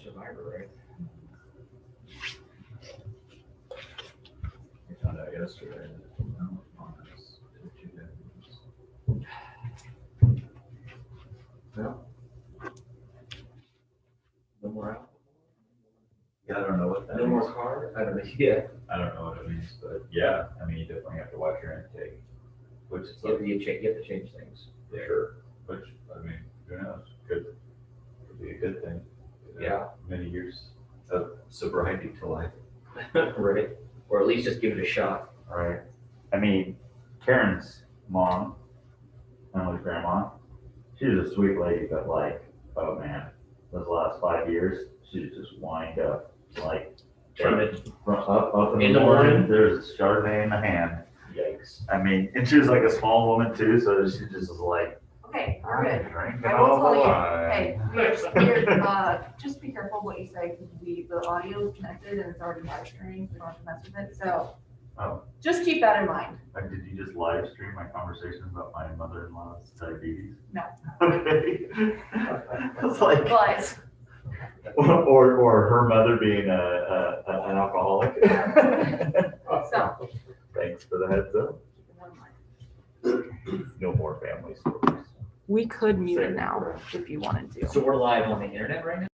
survivor, right? We found out yesterday that no honors to 2 decades. No. No more alcohol. Yeah, I don't know what that No means. more car. I don't know. Yeah. I don't know what it means, but yeah, I mean, you definitely have to watch your intake, which is like, You have to change things. For yeah, sure. which, I mean, who knows, could be a good thing. Yeah. Many years of sobriety to life. Right. Or at least just give it a shot. Right. I mean, Karen's mom, Emily's grandma, she was a sweet lady, but like, oh man, those last 5 years, she's just whined up. Like, From up in the morning. there's a Chardonnay in the hand. Yikes. I mean, and she was like a small woman too, so she just was like, Okay, we're good. drinking I will all tell the you, wine. hey, just be careful what you say, because the audio is connected and it's already live streaming, we don't have to mess with it, so. Oh. Just keep that in mind. Did you just live stream my conversation about my mother-in-law's diabetes? No. Okay. I was like, But, or her mother being an alcoholic. so. Thanks for the heads up. No more family stories. We could mute Save it it now for- if you wanted to. So we're live on the internet right now?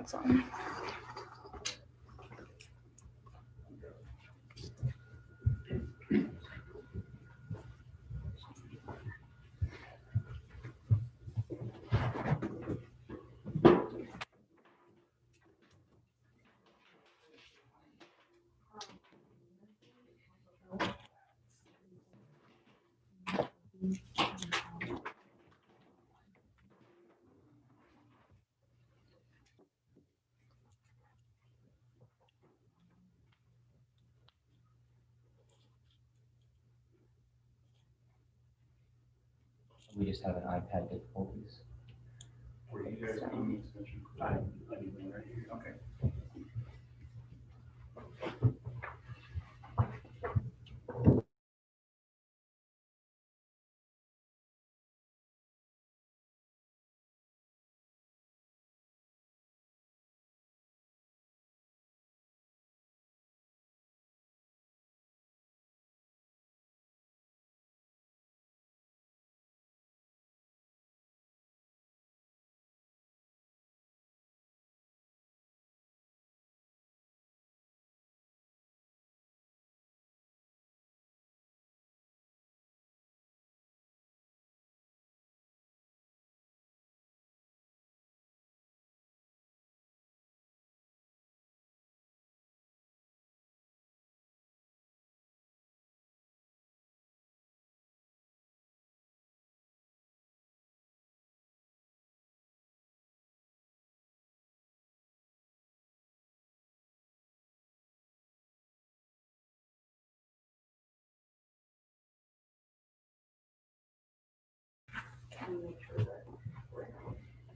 That's on. We just have an iPad difficulties. Were you guys on the extension? I didn't know right here. Okay.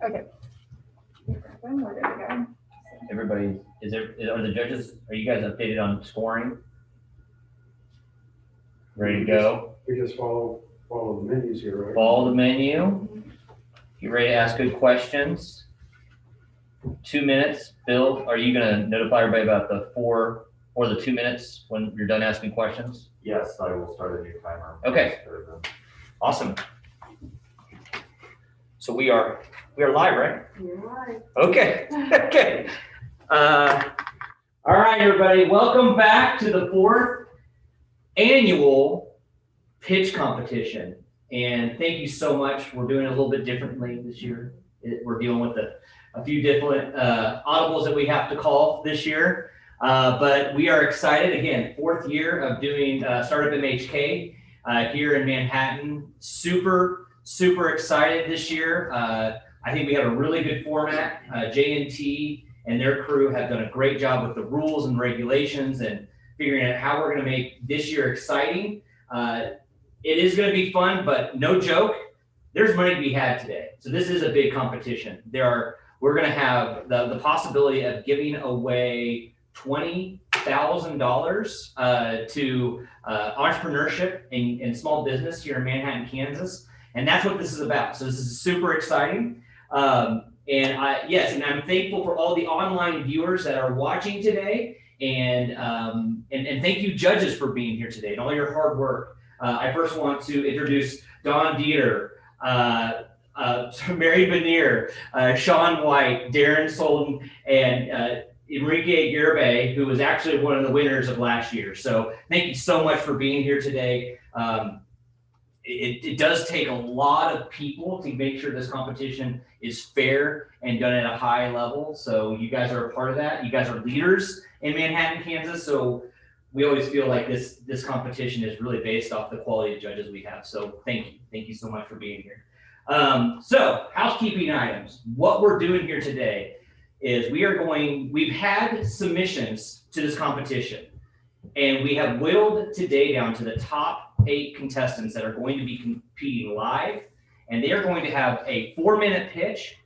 Okay. We're good to go. Everybody, are the judges, are you guys updated on scoring? Ready to go? We just follow the menus here, right? Follow the menu. You ready to ask good questions? 2 minutes. Bill, are you gonna notify everybody about the 4 or the 2 minutes when you're done asking questions? Yes, I will start a new timer. Okay. Awesome. So we are live, right? You're right. Okay. Okay. All right, everybody. Welcome back to the 4th annual pitch competition. And thank you so much. We're doing it a little bit differently this year. We're dealing with a few different audibles that we have to call this year. But we are excited. Again, 4th year of doing StartUp MHK here in Manhattan. Super excited this year. I think we have a really good format. J&T and their crew have done a great job with the rules and regulations and figuring out how we're going to make this year exciting. It is going to be fun, but no joke, there's money to be had today. So this is a big competition. We're going to have the possibility of giving away $20,000 to entrepreneurship and small business here in Manhattan, Kansas. And that's what this is about. So this is super exciting. And I'm thankful for all the online viewers that are watching today. And thank you judges for being here today and all your hard work. I first want to introduce Don Dieter, Mary Veneer, Sean White, Darren Solden, and Enrique Gerbe, who was actually one of the winners of last year. So thank you so much for being here today. It does take a lot of people to make sure this competition is fair and done at a high level. So you guys are a part of that. You guys are leaders in Manhattan, Kansas. So we always feel like this competition is really based off the quality of judges we have. So thank you. Thank you so much for being here. So housekeeping items. What we're doing here today is we've had submissions to this competition, and we have whittled today down to the top 8 contestants that are going to be competing live, and they are going to have a 4-minute pitch,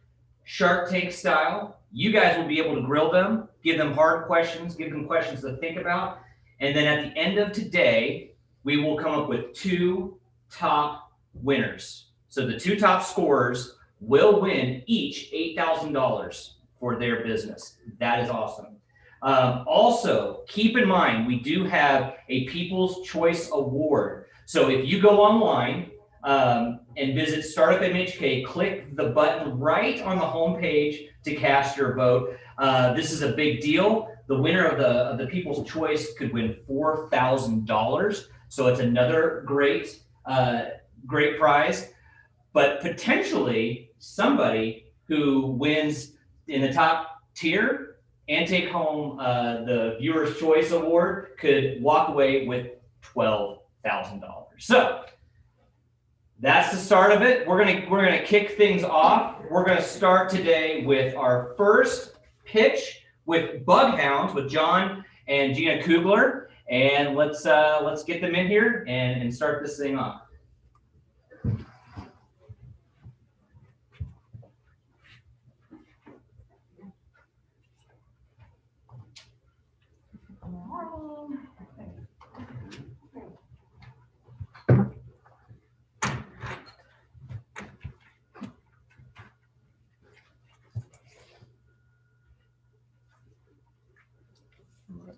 Shark Tank style. You guys will be able to grill them, give them hard questions, give them questions to think about, and then at the end of today, we will come up with 2 top winners. So the 2 top scorers will win each $8,000 for their business. That is awesome. Also, keep in mind, we do have a People's Choice Award. So if you go online and visit StartUp MHK, click the button right on the homepage to cast your vote. This is a big deal. The winner of the People's Choice could win $4,000. So it's another great prize. But potentially somebody who wins in the top tier and take home the Viewer's Choice Award could walk away with $12,000. So that's the start of it. We're gonna kick things off. We're gonna start today with our first pitch with Bug Hounds with John and Gina Kugler, and let's get them in here and start this thing off.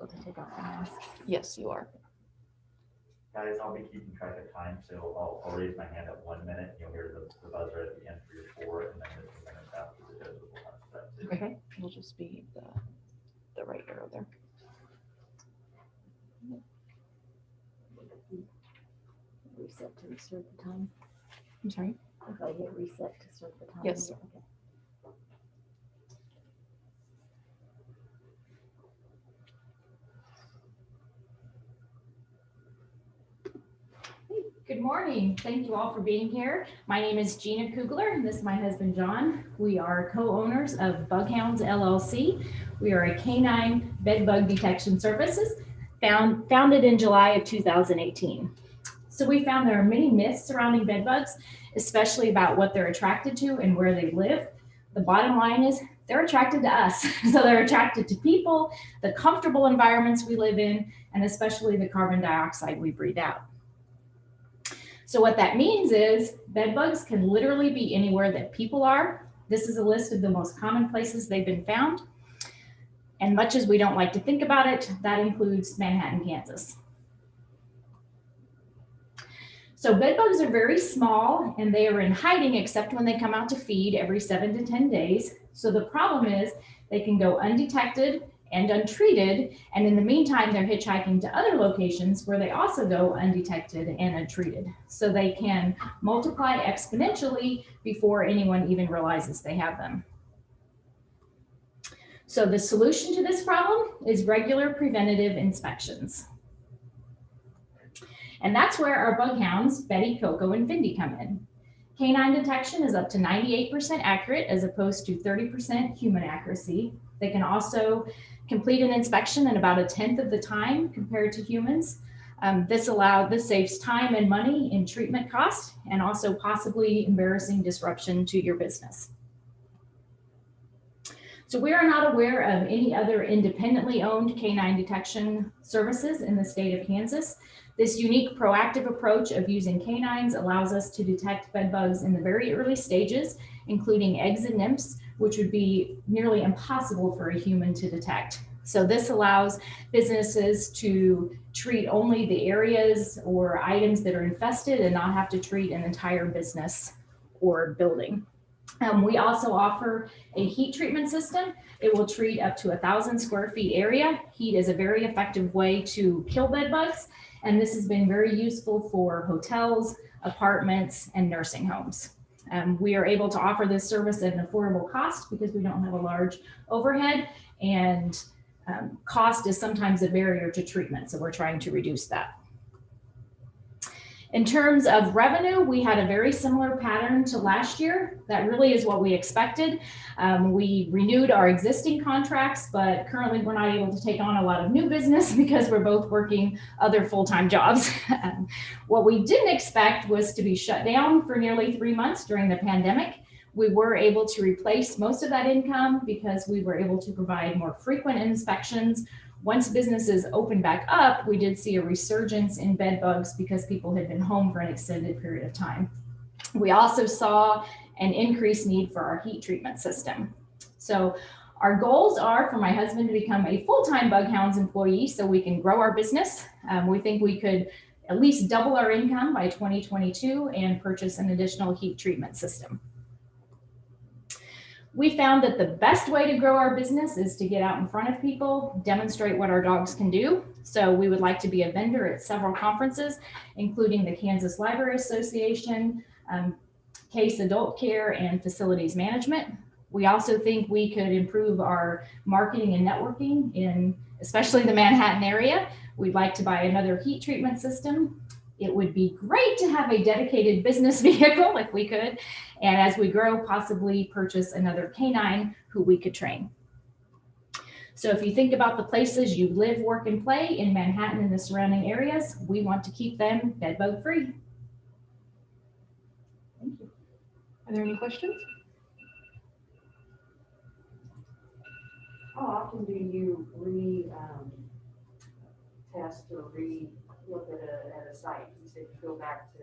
Able to take off the mask. Yes, you are. Guys, I'll be keeping track of time, so I'll raise my hand at 1 minute. You'll hear the buzzer at the end for your 4, and then the 2 minutes after the judge will have that. Okay. It'll just be the right arrow there. Reset to restart the time. I'm sorry. If I hit reset to start the time. Yes. Okay. Good morning. Thank you all for being here. My name is Gina Kugler, and this is my husband, John. We are co-owners of Bug Hounds LLC. We are a canine bed bug detection services founded in July of 2018. So we found there are many myths surrounding bed bugs, especially about what they're attracted to and where they live. The bottom line is they're attracted to us. So they're attracted to people, the comfortable environments we live in, and especially the carbon dioxide we breathe out. So what that means is bed bugs can literally be anywhere that people are. This is a list of the most common places they've been found. And much as we don't like to think about it, that includes Manhattan, Kansas. So bed bugs are very small and they are in hiding except when they come out to feed every 7 to 10 days. So the problem is they can go undetected and untreated. And in the meantime, they're hitchhiking to other locations where they also go undetected and untreated. So they can multiply exponentially before anyone even realizes they have them. So the solution to this problem is regular preventative inspections. And that's where our bug hounds, Betty, Coco, and Findy come in. Canine detection is up to 98% accurate as opposed to 30% human accuracy. They can also complete an inspection in about 1/10 of the time compared to humans. This saves time and money in treatment costs and also possibly embarrassing disruption to your business. So we are not aware of any other independently owned canine detection services in the state of Kansas. This unique proactive approach of using canines allows us to detect bed bugs in the very early stages, including eggs and nymphs, which would be nearly impossible for a human to detect. So this allows businesses to treat only the areas or items that are infested and not have to treat an entire business or building. We also offer a heat treatment system. It will treat up to 1,000 square feet area. Heat is a very effective way to kill bed bugs, and this has been very useful for hotels, apartments, and nursing homes. We are able to offer this service at an affordable cost because we don't have a large overhead, and cost is sometimes a barrier to treatment, so we're trying to reduce that. In terms of revenue, we had a very similar pattern to last year. That really is what we expected. We renewed our existing contracts, but currently we're not able to take on a lot of new business because we're both working other full-time jobs. What we didn't expect was to be shut down for nearly 3 months during the pandemic. We were able to replace most of that income because we were able to provide more frequent inspections. Once businesses opened back up, we did see a resurgence in bed bugs because people had been home for an extended period of time. We also saw an increased need for our heat treatment system. So our goals are for my husband to become a full-time Bug Hounds employee so we can grow our business. We think we could at least double our income by 2022 and purchase an additional heat treatment system. We found that the best way to grow our business is to get out in front of people, demonstrate what our dogs can do. So we would like to be a vendor at several conferences, including the Kansas Library Association, Case Adult Care, and Facilities Management. We also think we could improve our marketing and networking in especially the Manhattan area. We'd like to buy another heat treatment system. It would be great to have a dedicated business vehicle if we could. And as we grow, possibly purchase another canine who we could train. So if you think about the places you live, work, and play in Manhattan and the surrounding areas, we want to keep them bedbug free. Thank you. Are there any questions? How often do you test or look at a site? You said you go back to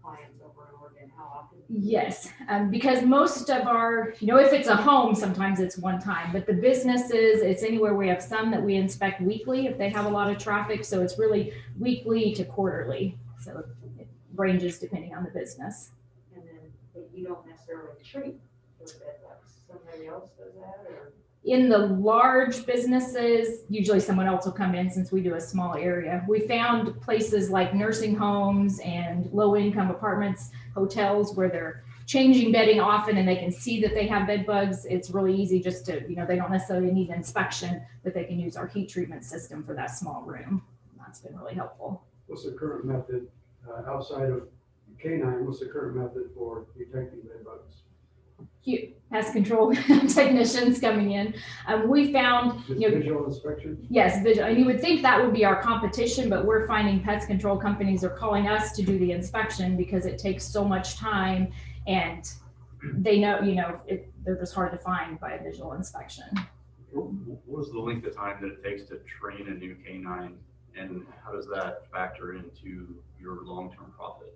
clients over and over again. How often? Yes, because most of our, if it's a home, sometimes it's one time, but the businesses, it's anywhere. We have some that we inspect weekly if they have a lot of traffic. So it's really weekly to quarterly. So it ranges depending on the business. And then, but you don't necessarily treat for bed bugs. Somebody else does that, or? In the large businesses, usually someone else will come in since we do a small area. We found places like nursing homes and low-income apartments, hotels where they're changing bedding often and they can see that they have bed bugs. It's really easy just to, they don't necessarily need an inspection, but they can use our heat treatment system for that small room. That's been really helpful. What's the current method outside of canine? What's the current method for detecting bed bugs? Pest control technicians coming in. We found, Just visual inspection? Yes, visual. And you would think that would be our competition, but we're finding pest control companies are calling us to do the inspection because it takes so much time, and they know, they're just hard to find by a visual inspection. What is the length of time that it takes to train a new canine, and how does that factor into your long-term profit?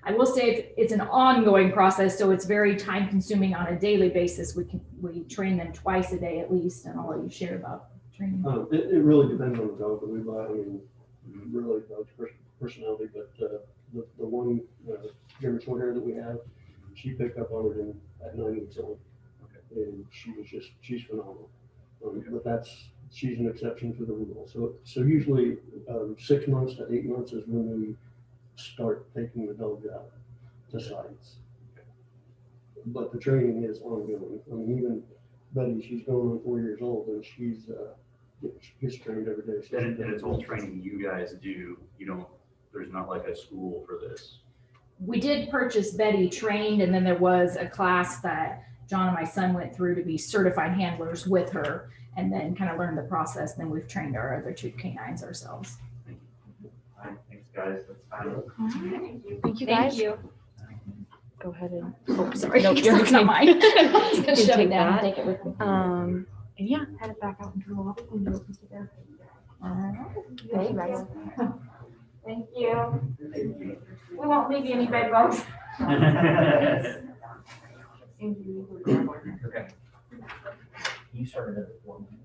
I will say it's an ongoing process, so it's very time consuming on a daily basis. We train them twice a day at least, and I'll let you share about training. It really depends on the dog that we buy. I mean, really dog's personality, but the one German Shorthair that we have, she picked up on it at 9 weeks old. Okay. And she's phenomenal. But she's an exception to the rule. So usually 6 months to 8 months is when we start taking the dogs out to sites. But the training is ongoing. I mean, even Betty, she's going on 4 years old, and she gets trained every day. So and it's all training you guys do. There's not like a school for this. We did purchase Betty trained, and then there was a class that John and my son went through to be certified handlers with her, and then kind of learned the process. Then we've trained our other 2 canines ourselves. All right, thanks, guys. That's fine. Thank you, guys. Thank you. Go ahead and, Sorry, Nope, it's not mine. I was gonna You shove take it down and that. take it with me. and yeah, head it back out into the lobby when you're open to there. Thank you, guys. Thank you. We won't leave you any bed bugs. Okay. You started at 4 minutes.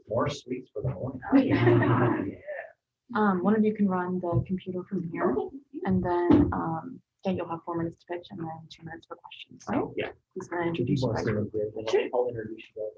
More sweets for the morning. One of you can run the computer from here, and then you'll have 4 minutes to pitch, and then 2 minutes for questions. So Yeah. he's going to introduce you guys. I'll introduce you guys.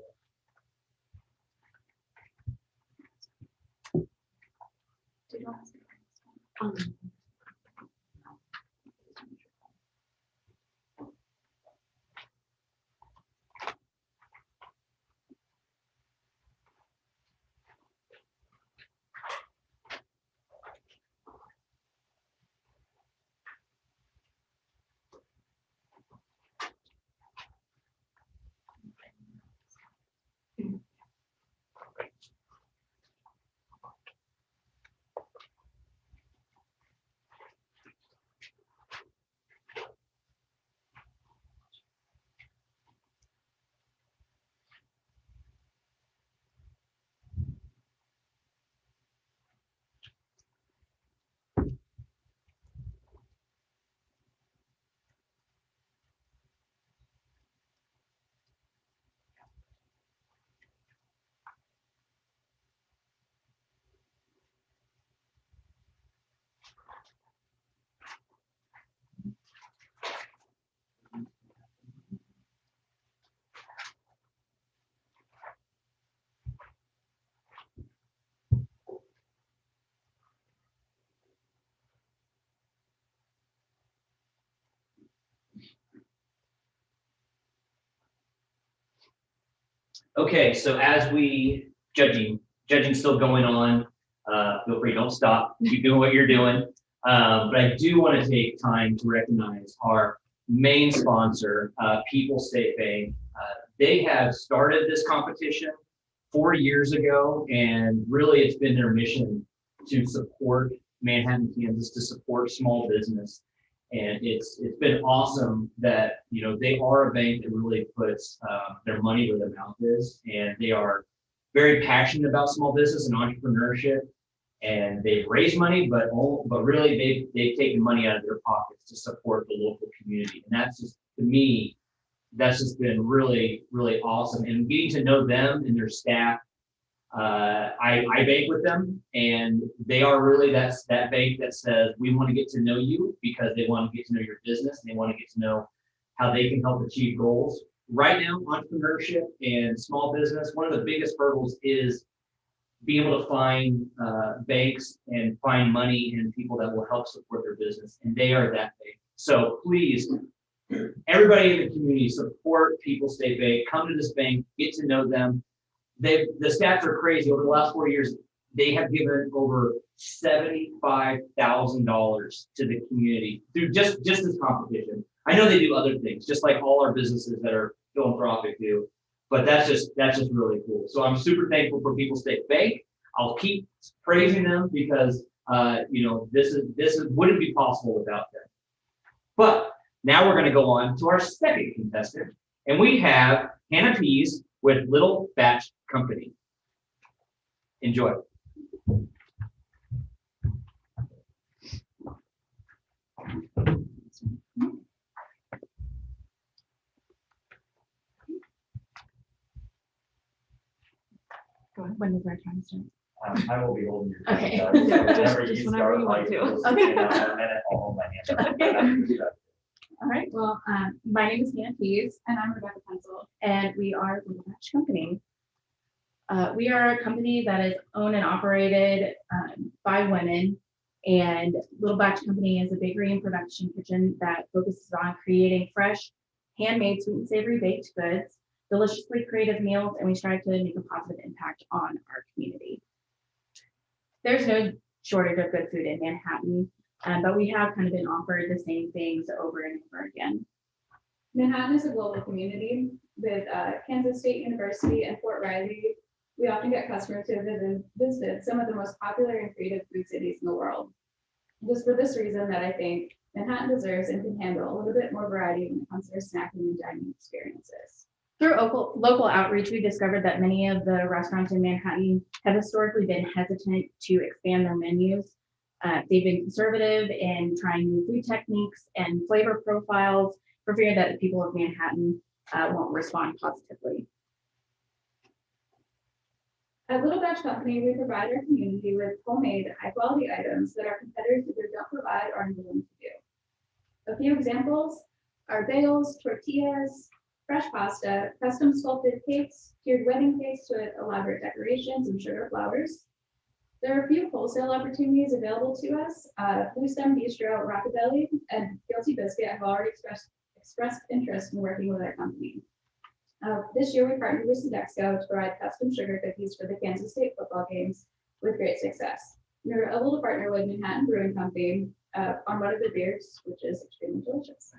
Okay, so as we judging still going on, feel free, don't stop, keep doing what you're doing. But I do want to take time to recognize our main sponsor, People State Bank. They have started this competition 4 years ago, and really it's been their mission to support Manhattan, Kansas, to support small business. And it's been awesome that, you know, they are a bank that really puts their money where their mouth is, and they are very passionate about small business and entrepreneurship. And they've raised money, but really they've taken money out of their pockets to support the local community. And that's just, to me, that's just been really, really awesome. And getting to know them and their staff, I bank with them, and they are really that bank that says, we want to get to know you, because they want to get to know your business, and they want to get to know how they can help achieve goals. Right now, entrepreneurship and small business, one of the biggest hurdles is being able to find banks and find money and people that will help support their business, and they are that bank. So please, everybody in the community, support People State Bank. Come to this bank, get to know them. The stats are crazy. Over the last 4 years, they have given over $75,000 to the community through just this competition. I know they do other things, just like all our businesses that are philanthropic do, but that's just really cool. So I'm super thankful for People State Bank. I'll keep praising them, because you know, this wouldn't be possible without them. But now we're going to go on to our second contestant, and we have Hannah Pease with Little Batch Company. Enjoy. Go ahead. When is our time start? I will be holding your. Okay. So Just whenever whenever you you want start, to. like, Okay. in a minute, I'll hold my hand up. All right, well, my name is Hannah Pease. And I'm Rebecca Pencil. And we are Little Batch Company. We are a company that is owned and operated by women. And Little Batch Company is a bakery and production kitchen that focuses on creating fresh, handmade, sweet and savory baked goods, deliciously creative meals, and we strive to make a positive impact on our community. There's no shortage of good food in Manhattan, but we have kind of been offered the same things over and over again. Manhattan is a global community with Kansas State University and Fort Riley. We often get customers who have visited some of the most popular and creative food cities in the world. Just for this reason that I think Manhattan deserves and can handle a little bit more variety when it comes to their snacking and dining experiences. Through local outreach, we discovered that many of the restaurants in Manhattan have historically been hesitant to expand their menus. They've been conservative in trying new food techniques and flavor profiles for fear that the people of Manhattan won't respond positively. At Little Batch Company, we provide our community with homemade, high-quality items that our competitors either don't provide or aren't willing to do. A few examples are bagels, tortillas, fresh pasta, custom sculpted cakes, tiered wedding cakes with elaborate decorations and sugar flowers. There are a few wholesale opportunities available to us. Blue Stem Bistro, Rockabilly, and Guilty Biscuit have already expressed interest in working with our company. This year, we partnered with Sodexo to provide custom sugar cookies for the Kansas State football games with great success. We're able to partner with Manhattan Brewing Company on one of the beers, which is extremely delicious.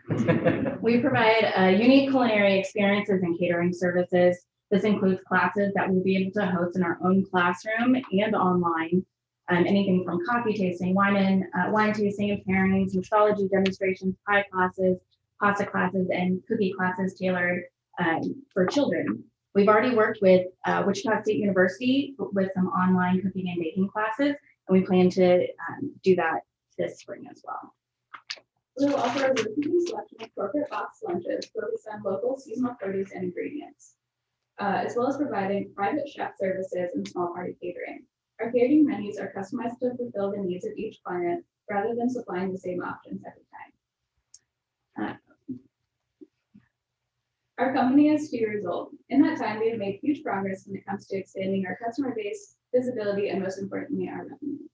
We provide unique culinary experiences and catering services. This includes classes that we'll be able to host in our own classroom and online. Anything from coffee tasting, wine tasting and pairings, mixology demonstrations, pie classes, pasta classes, and cookie classes tailored for children. We've already worked with Wichita State University with some online cooking and baking classes, and we plan to do that this spring as well. We will offer a repeating selection of corporate box lunches focused on local seasonal produce and ingredients, as well as providing private chef services and small party catering. Our catering menus are customized to fulfill the needs of each client rather than supplying the same options every time. Our company is 2 years old. In that time, we have made huge progress when it comes to expanding our customer base, visibility, and most importantly, our revenue.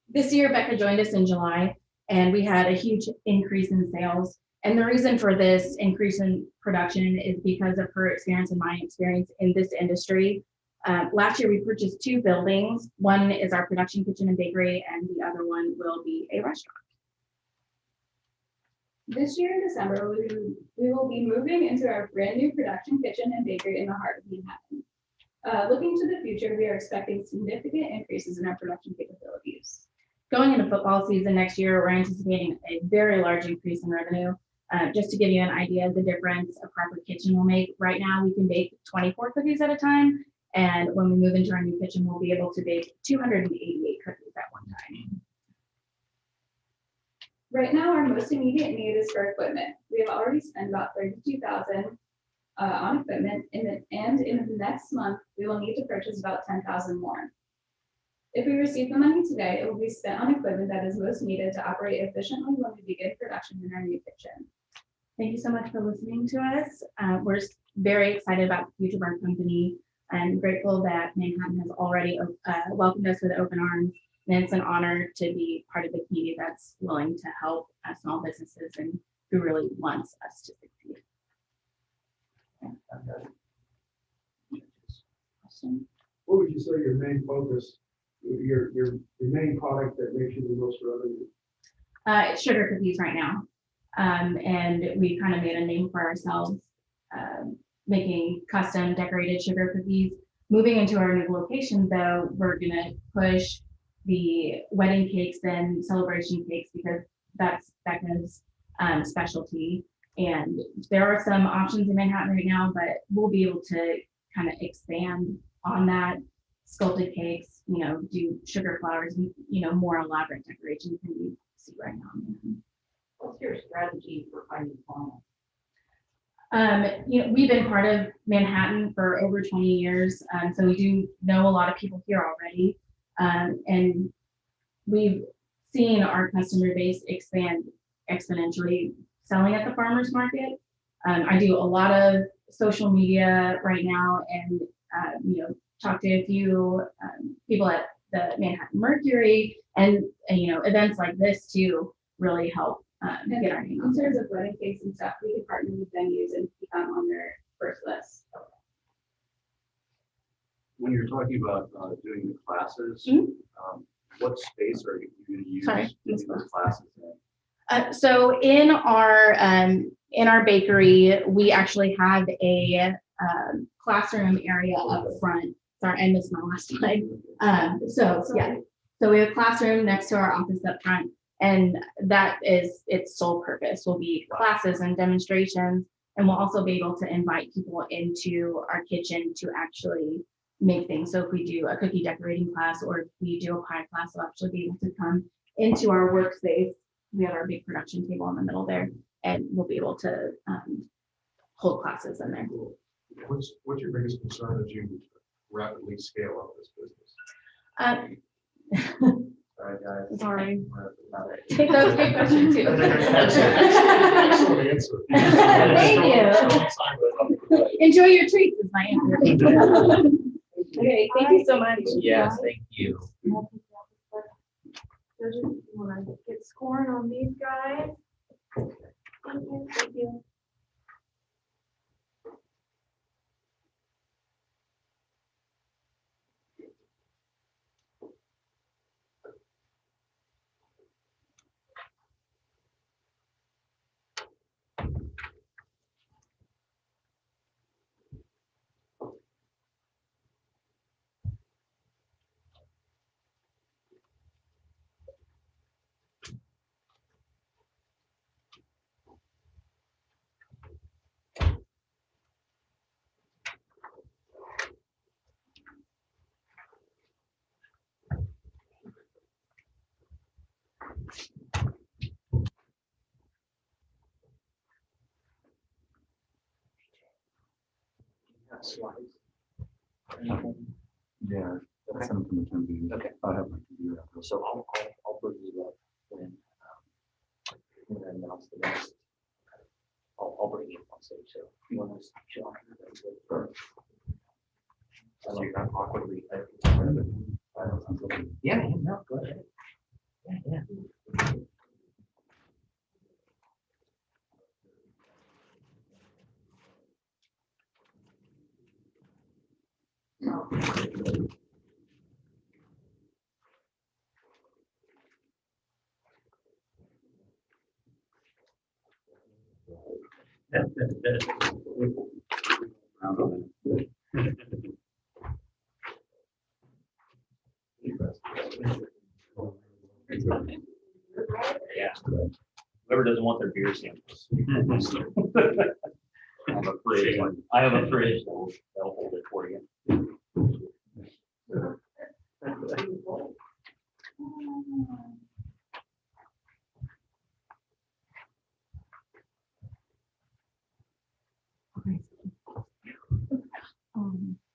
This year, Becca joined us in July, and we had a huge increase in sales. And the reason for this increase in production is because of her experience and my experience in this industry. Last year, we purchased 2 buildings. One is our production kitchen and bakery, and the other one will be a restaurant. This year in December, we will be moving into our brand new production kitchen and bakery in the heart of Manhattan. Looking to the future, we are expecting significant increases in our production capabilities. Going into football season next year, we're anticipating a very large increase in revenue. Just to give you an idea of the difference a proper kitchen will make, right now we can bake 24 cookies at a time. And when we move into our new kitchen, we'll be able to bake 288 cookies at one time. Right now, our most immediate need is for equipment. We have already spent about $32,000 on equipment, and in the next month, we will need to purchase about $10,000 more. If we receive the money today, it will be spent on equipment that is most needed to operate efficiently when we begin production in our new kitchen. Thank you so much for listening to us. We're very excited about the future of our company. I'm grateful that Manhattan has already welcomed us with open arms. And it's an honor to be part of the community that's willing to help small businesses and who really wants us to succeed. What would you say your main focus, your main product that makes you the most revenue? It's sugar cookies right now. And we kind of made a name for ourselves, making custom decorated sugar cookies. Moving into our new location though, we're gonna push the wedding cakes and celebration cakes because that's Becca's specialty. And there are some options in Manhattan right now, but we'll be able to kind of expand on that. Sculpted cakes, do sugar flowers, more elaborate decorations than you see right now. What's your strategy for finding clients? We've been part of Manhattan for over 20 years, so we do know a lot of people here already, and we've seen our customer base expand exponentially selling at the farmers market. I do a lot of social media right now, and talk to a few people at the Manhattan Mercury, and events like this too really help get our name out In there. terms of wedding cakes and stuff, we can partner with venues and become on their first list. When you're talking about doing the classes, what space are you going to use Sorry, to do the classes in? So in our bakery, we actually have a classroom area up front. Sorry, I missed my last slide. So we have a classroom next to our office up front, and that is its sole purpose. Will be classes and demonstrations, and we'll also be able to invite people into our kitchen to actually make things. So if we do a cookie decorating class or if we do a pie class, they'll actually be able to come into our workspace. We have our big production table in the middle there, and we'll be able to hold classes in there. What's your biggest concern as you rapidly scale up this business? Sorry, guys. Sorry. Take those big questions too. Excellent answer. Thank you. Enjoy your treats is my answer. Okay, thank you so much. Yes, thank you. Judges, you want to get scoring on these guys? Thank you. Thank you. Slides. Yeah, that's something that can be. Okay. I have my computer. So I'll bring you up when announce the next. I'll bring you up on stage too. You want to show? Sure. So you're not awkwardly. Yeah, no, go ahead. Yeah. Yeah. Whoever doesn't want their beer samples. I have a fridge. I have a fridge that'll hold it for you.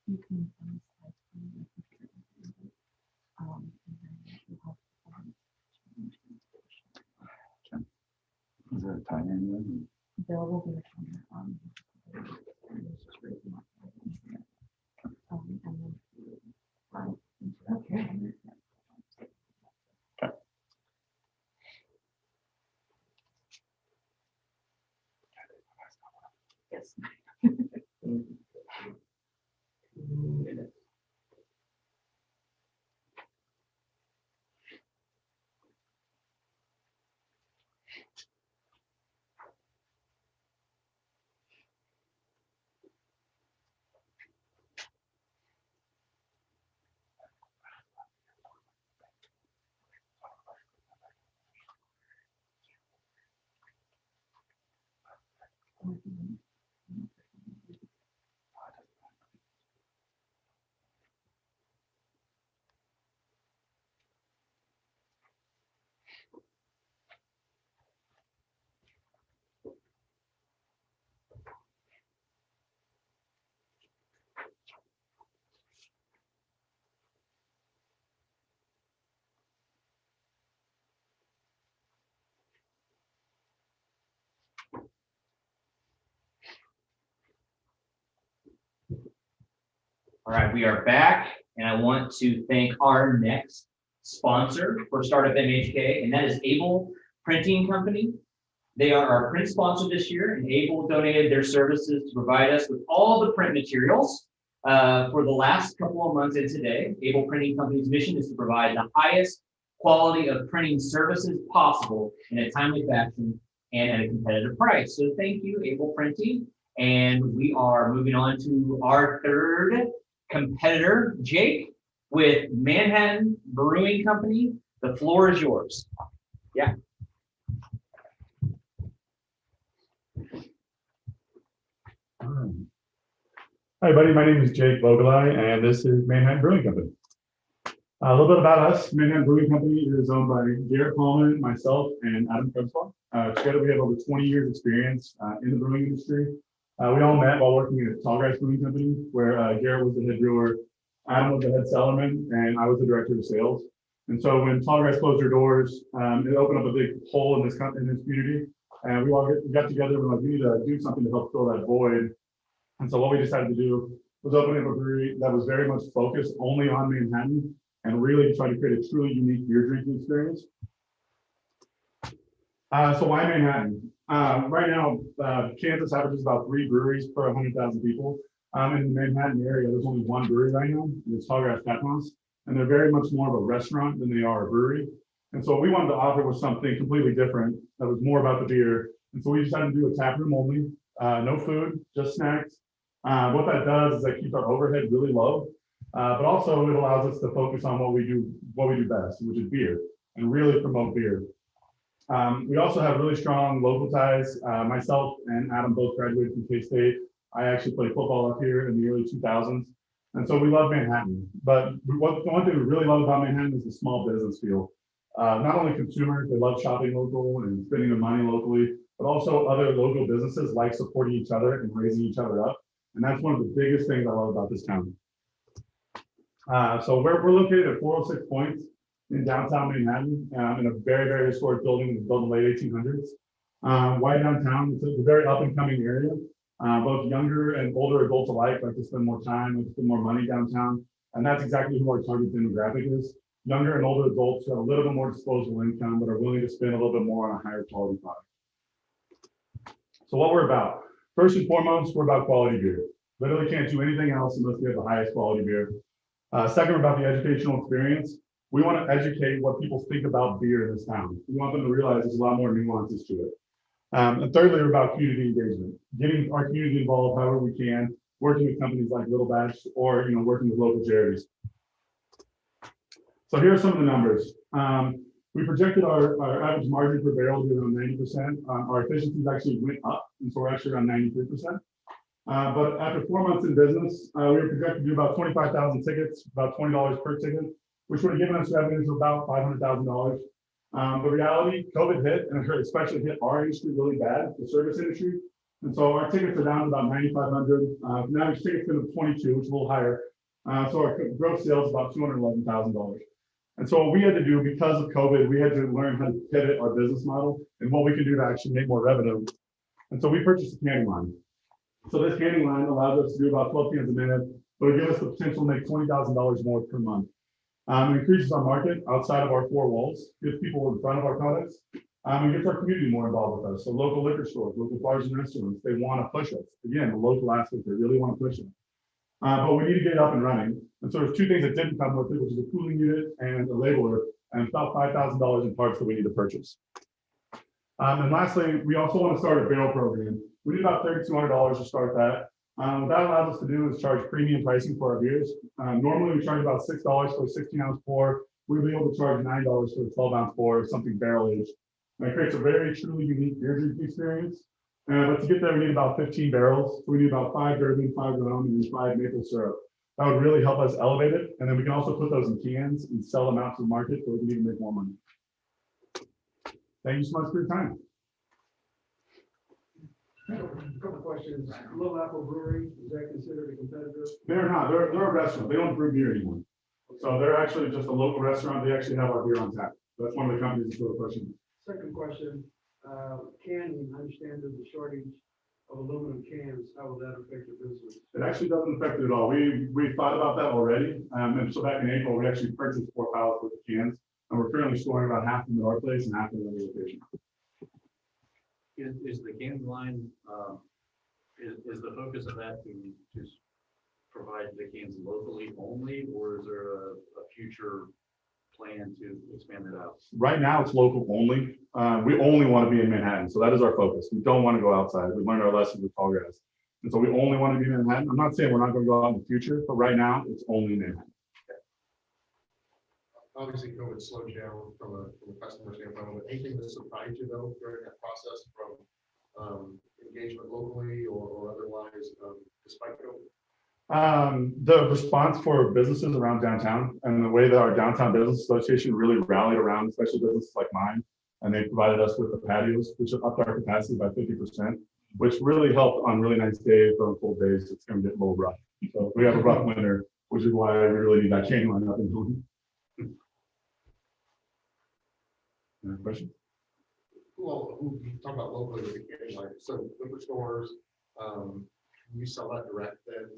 You can find slides from your computer. And then you have Is there a time in Bill will be a trainer and then. Okay. Yes. All right, we are back, and I want to thank our next sponsor for Startup MHK, and that is Able Printing Company. They are our print sponsor this year, and Able donated their services to provide us with all the print materials for the last couple of months and today. Able Printing Company's mission is to provide the highest quality of printing services possible in a timely fashion and at a competitive price. So thank you, Able Printing. And we are moving on to our third competitor, Jake, with Manhattan Brewing Company. The floor is yours. Yeah. Hi, buddy. My name is Jake Vogelai, and this is Manhattan Brewing Company. A little bit about us. Manhattan Brewing Company is owned by Garrett Coleman, myself, and Adam Krebsbach. Together, we have over 20 years experience in the brewing industry. We all met while working at Tallgrass Brewing Company, where Garrett was the head brewer, Adam was the head cellarman, and I was the director of sales. And so when Tallgrass closed their doors, it opened up a big hole in this community. And we all got together and like, we need to do something to help fill that void. And so what we decided to do was open up a brewery that was very much focused only on Manhattan and really try to create a truly unique beer drinking experience. So why Manhattan? Right now, Kansas averages about 3 breweries per 100,000 people. In the Manhattan area, there's only 1 brewery right now, and it's Tallgrass Tap House, and they're very much more of a restaurant than they are a brewery. And so what we wanted to offer was something completely different that was more about the beer. And so we decided to do a tap room only, no food, just snacks. What that does is that keeps our overhead really low, but also it allows us to focus on what we do best, which is beer, and really promote beer. We also have really strong local ties. Myself and Adam both graduated from K-State. I actually played football up here in the early 2000s. And so we love Manhattan. But the one thing we really love about Manhattan is the small business feel. Not only consumers, they love shopping local and spending their money locally, but also other local businesses like supporting each other and raising each other up. And that's one of the biggest things I love about this town. So we're located at 406 Points in downtown Manhattan, in a very, very historic building that was built in the late 1800s. Why downtown? It's a very up and coming area. Both younger and older adults alike like to spend more time, like to spend more money downtown. And that's exactly who our target demographic is. Younger and older adults who have a little bit more disposable income, but are willing to spend a little bit more on a higher quality product. So what we're about. First and foremost, we're about quality beer. Literally can't do anything else unless we have the highest quality beer. Second, about the educational experience. We want to educate what people think about beer in this town. We want them to realize there's a lot more nuances to it. And thirdly, we're about community engagement, getting our community involved however we can, working with companies like Little Batch or working with local charities. So here are some of the numbers. We projected our average margin per barrel to be around 90%. Our efficiencies actually went up, and so we're actually around 93%. But after 4 months in business, we were projected to do about 25,000 tickets, about $20 per ticket, which would have given us revenues of about $500,000. The reality, COVID hit, and it especially hit our industry really bad, the service industry. And so our tickets are down to about 9,500. Now average tickets been 22, which is a little higher. So our gross sales is about $211,000. And so what we had to do because of COVID, we had to learn how to pivot our business model and what we can do to actually make more revenue. And so we purchased a canning line. So this canning line allows us to do about 12 cans a minute, but it gives us the potential to make $20,000 more per month. It increases our market outside of our four walls, gets people in front of our products, and gets our community more involved with us. So local liquor stores, local bars and restaurants, they want to push us. Again, the local aspect, they really want to push it. But we need to get it up and running. And so there's two things that didn't come with it, which is a cooling unit and a labeler, and about $5,000 in parts that we need to purchase. And lastly, we also want to start a barrel program. We need about $3,200 to start that. What that allows us to do is charge premium pricing for our beers. Normally we charge about $6 for a 16-ounce pour. We'll be able to charge $9 for a 12-ounce pour, something barrel aged. And it creates a very truly unique beer drinking experience. But to get there, we need about 15 barrels. So we need about 5 bourbon, 5 rum, and 5 maple syrup. That would really help us elevate it. And then we can also put those in cans and sell them out to the market so we can even make more money. Thank you so much for your time. A couple questions. Little Apple Brewery, is that considered a competitor? They're not. They're a restaurant. They don't brew beer anymore. So they're actually just a local restaurant. They actually have our beer on tap. That's one of the companies that's really pushing. Second question, canning, I understand there's a shortage of aluminum cans. How will that affect your business? It actually doesn't affect it at all. We thought about that already. And so back in April, we actually purchased 4 pallets worth of cans. And we're currently storing about half of them at our place and half of them at the location. Is the can line, is the focus of that to provide the cans locally only, or is there a future plan to expand it out? Right now, it's local only. We only want to be in Manhattan, so that is our focus. We don't want to go outside. We learned our lesson with Tall Guys, and so we only want to be in Manhattan. I'm not saying we're not going to go out in the future, but right now, it's only Manhattan. Obviously, COVID slowed you down from a customer standpoint, but anything that surprised you though during that process from engagement locally or otherwise, despite COVID? The response for businesses around downtown and the way that our downtown business association really rallied around, especially businesses like mine, and they provided us with the patios, which upped our capacity by 50%, which really helped on really nice days, or on cold days. It's going to get a little rough. So we have a rough winter, which is why we really need that canning line up and going. Any questions? Well, you talk about locally with the canning line, so liquor stores, you sell that direct then?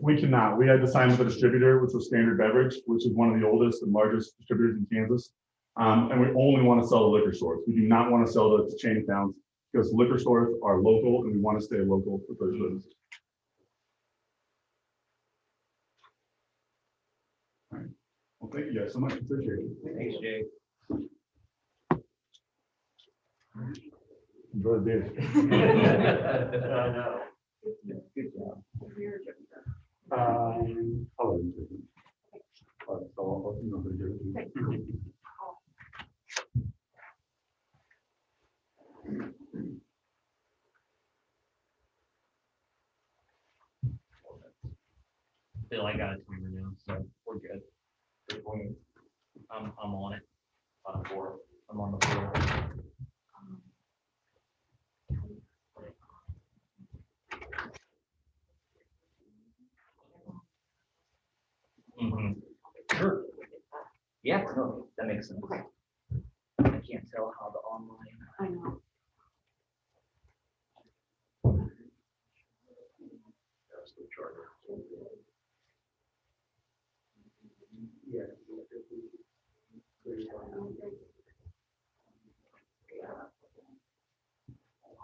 We cannot. We had to sign with a distributor, which was Standard Beverage, which is one of the oldest and largest distributors in Kansas. And we only want to sell to liquor stores. We do not want to sell to chain towns because liquor stores are local and we want to stay local with those businesses. All right. Well, thank you guys so much. Appreciate it. Thanks, Jay. Enjoy the beer. No. Good job. I'll let you take it. All right, so I'll give it to you. Bill, I got a timer now, so we're good. I'm on it. On the board. I'm on the board. Sure. Yeah, no, that makes sense. I can't tell how the online. I know. That's the charter. Yeah.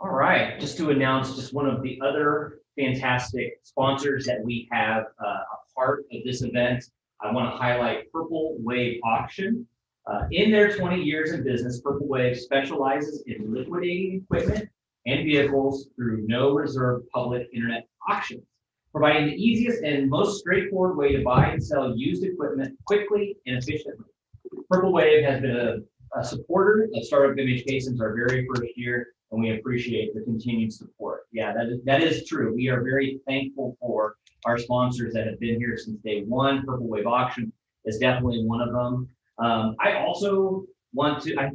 All right, just to announce just one of the other fantastic sponsors that we have a part of this event. I want to highlight Purple Wave Auction. In their 20 years in business, Purple Wave specializes in liquidating equipment and vehicles through no reserve public internet auctions, providing the easiest and most straightforward way to buy and sell used equipment quickly and efficiently. Purple Wave has been a supporter of Startup MHK since our very first year, and we appreciate the continued support. Yeah, that is true. We are very thankful for our sponsors that have been here since day one. Purple Wave Auction is definitely one of them. I also want to, I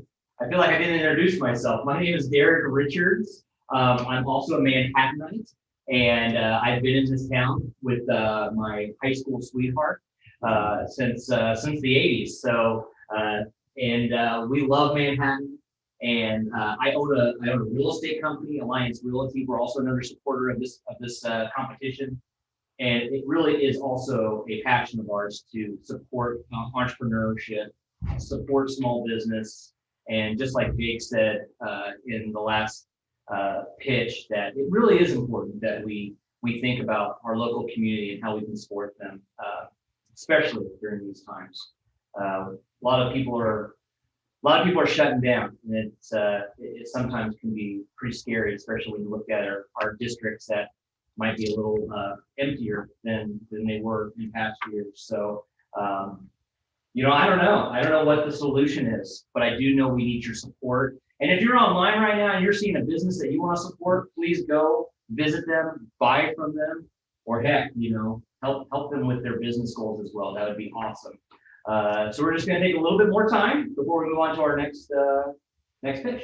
feel like I didn't introduce myself. My name is Derek Richards. I'm also a Manhattanite, and I've been in this town with my high school sweetheart since the 80s. So, we love Manhattan. And I own a real estate company, Alliance Realty. We're also another supporter of this competition. And it really is also a passion of ours to support entrepreneurship, support small business, and just like Jake said in the last pitch, that it really is important that we think about our local community and how we can support them, especially during these times. A lot of people are shutting down, and it sometimes can be pretty scary, especially when you look at our districts that might be a little emptier than they were in past years. So, I don't know what the solution is, but I do know we need your support. And if you're online right now and you're seeing a business that you want to support, please go visit them, buy from them, or heck, help them with their business goals as well. That would be awesome. So we're just going to take a little bit more time before we move on to our next pitch.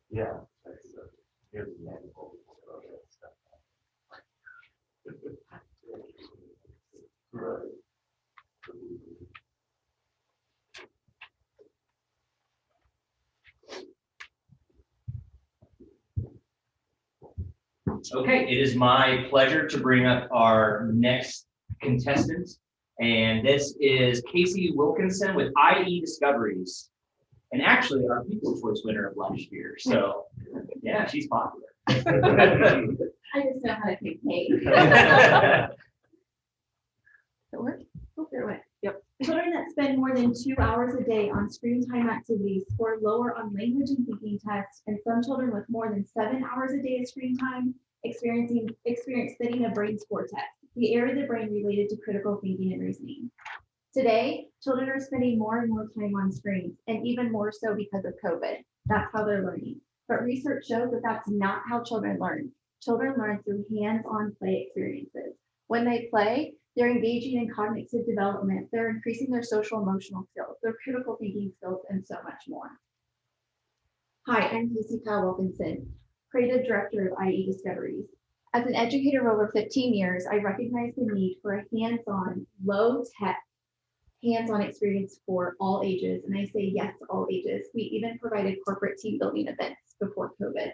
Yeah. Right. Okay, it is my pleasure to bring up our next contestant, and this is Casey Wilkinson with IE Discoveries, and actually our People's Choice winner of last year. So, yeah, she's popular. I just know how to take cake. It worked? Oh, there it went. Yep. Children that spend more than 2 hours a day on screen time activities score lower on language and thinking tests, and some children with more than 7 hours a day of screen time experience fitting a brain score test, the area of the brain related to critical thinking and reasoning. Today, children are spending more and more time on screens, and even more so because of COVID. That's how they're learning. But research shows that that's not how children learn. Children learn through hands-on play experiences. When they play, they're engaging in cognitive development. They're increasing their social emotional skills, their critical thinking skills, and so much more. Hi, I'm Casey Wilkinson, Creative Director of IE Discoveries. As an educator of over 15 years, I recognize the need for a hands-on, low-tech, hands-on experience for all ages, and I say yes to all ages. We even provided corporate team building events before COVID.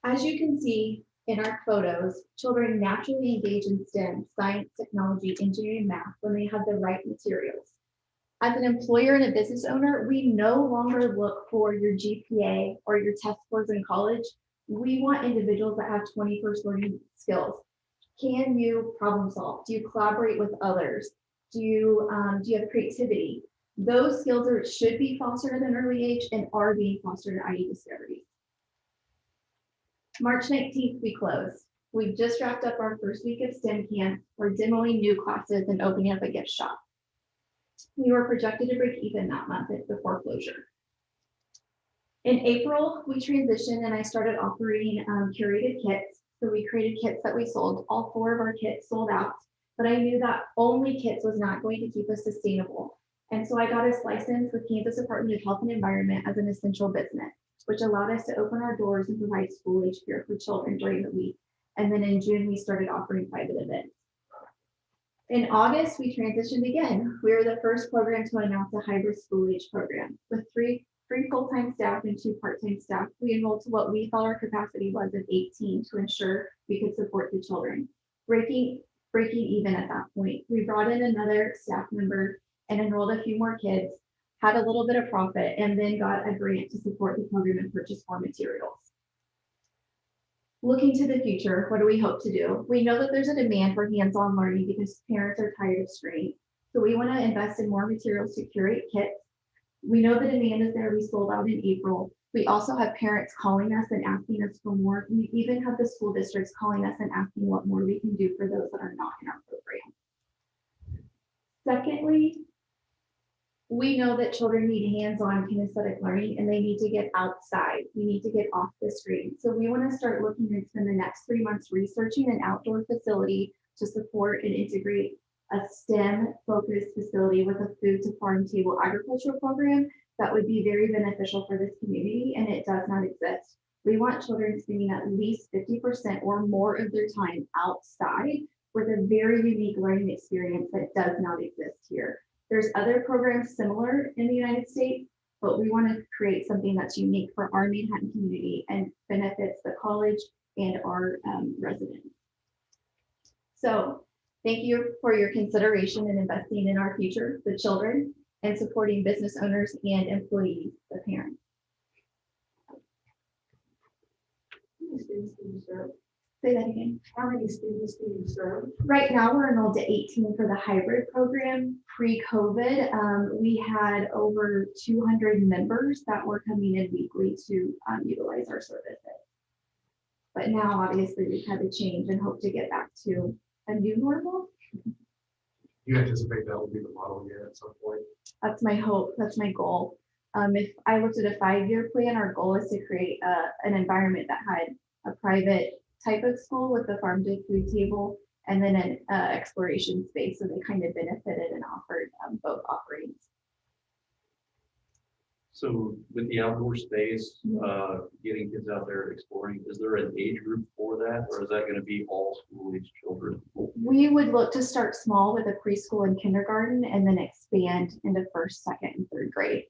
As you can see in our photos, children naturally engage in STEM, science, technology, engineering, math when they have the right materials. As an employer and a business owner, we no longer look for your GPA or your test scores in college. We want individuals that have 21st learning skills. Can you problem solve? Do you collaborate with others? Do you have creativity? Those skills should be fostered at an early age and are being fostered at IE Discoveries. March 19th, we closed. We've just wrapped up our first week of STEM camp. We're demoing new classes and opening up a gift shop. We were projected to break even that month before closure. In April, we transitioned and I started offering curated kits. So we created kits that we sold. All 4 of our kits sold out, but I knew that only kits was not going to keep us sustainable. And so I got us licensed with Kansas Department of Health and Environment as an essential business, which allowed us to open our doors and provide school-age care for children during the week. And then in June, we started offering private events. In August, we transitioned again. We were the first program to announce a hybrid school age program with three full-time staff and 2 part-time staff. We enrolled to what we thought our capacity was of 18 to ensure we could support the children. Breaking even at that point. We brought in another staff member and enrolled a few more kids, had a little bit of profit, and then got a grant to support the program and purchase more materials. Looking to the future, what do we hope to do? We know that there's a demand for hands-on learning because parents are tired of screen. So we want to invest in more materials to curate kits. We know the demand is there. We sold out in April. We also have parents calling us and asking us for more. We even have the school districts calling us and asking what more we can do for those that are not in our program. Secondly, we know that children need hands-on kinesthetic learning and they need to get outside. We need to get off the screen. So we want to start looking and spend the next 3 months researching an outdoor facility to support and integrate a STEM-focused facility with a food to farm table agricultural program that would be very beneficial for this community, and it does not exist. We want children spending at least 50% or more of their time outside with a very unique learning experience that does not exist here. There's other programs similar in the United States, but we want to create something that's unique for our Manhattan community and benefits the college and our residents. So thank you for your consideration in investing in our future, the children, and supporting business owners and employees, the parents. How many students do you serve? Say that again. How many students do you serve? Right now, we're enrolled to 18 for the hybrid program. Pre-COVID, we had over 200 members that were coming in weekly to utilize our services. But now, obviously, we've had to change and hope to get back to a new normal. You anticipate that will be the model here at some point? That's my hope. That's my goal. If I looked at a 5-year plan, our goal is to create an environment that had a private type of school with the farm to food table and then an exploration space. So they kind of benefited and offered both offerings. So with the outdoor space, getting kids out there exploring, is there an age group for that, or is that going to be all school age children? We would look to start small with a preschool and kindergarten and then expand into 1st, 2nd, and 3rd grade.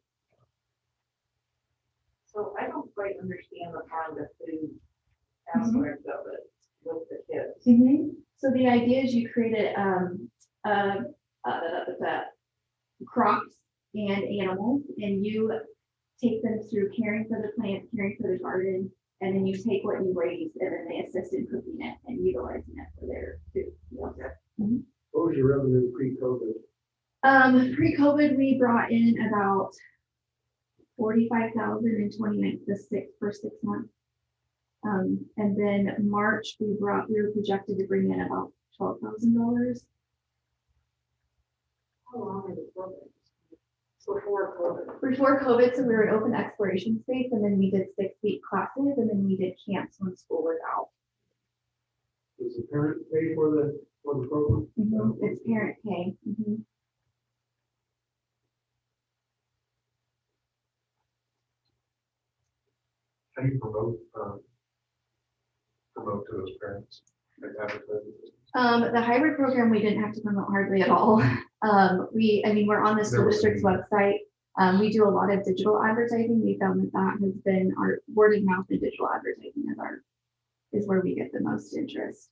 So I don't quite understand the farm to food aspect of it with the kids. So the idea is you created crops and animals, and you take them through caring for the plants, caring for the garden, and then you take what you raise and then they assist in cooking it and utilizing it for their food. What was your revenue pre-COVID? Pre-COVID, we brought in about $45,000 in 2019, first 6 months. And then March, we were projected to bring in about $12,000. How long is it program? Before COVID. Before COVID, so we were an open exploration space, and then we did 6-week classes, and then we did camps when school was out. Does the parent pay for the program? It's parent pay. How do you promote to those parents? Like advertising? The hybrid program, we didn't have to promote hardly at all. We're on the school district's website. We do a lot of digital advertising. We found that has been our word of mouth and digital advertising is where we get the most interest.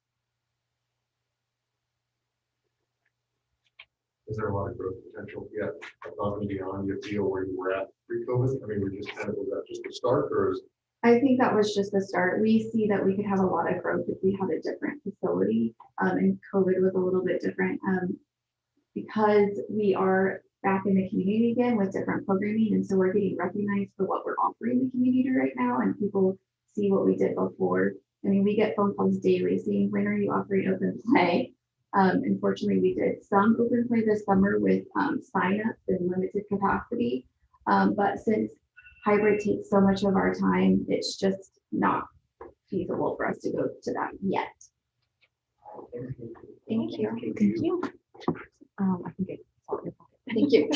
Is there a lot of growth potential yet above and beyond your feel where you were at pre-COVID? I mean, was that just the start, or is? I think that was just the start. We see that we could have a lot of growth if we had a different facility, and COVID was a little bit different because we are back in the community again with different programming, and so we're getting recognized for what we're offering the community right now, and people see what we did before. I mean, we get phone calls daily saying, when are you offering open play? Unfortunately, we did some open play this summer with signups and limited capacity, but since hybrid takes so much of our time, it's just not feasible for us to go to that yet. Thank you. Thank you. I can get all your pocket. Thank you.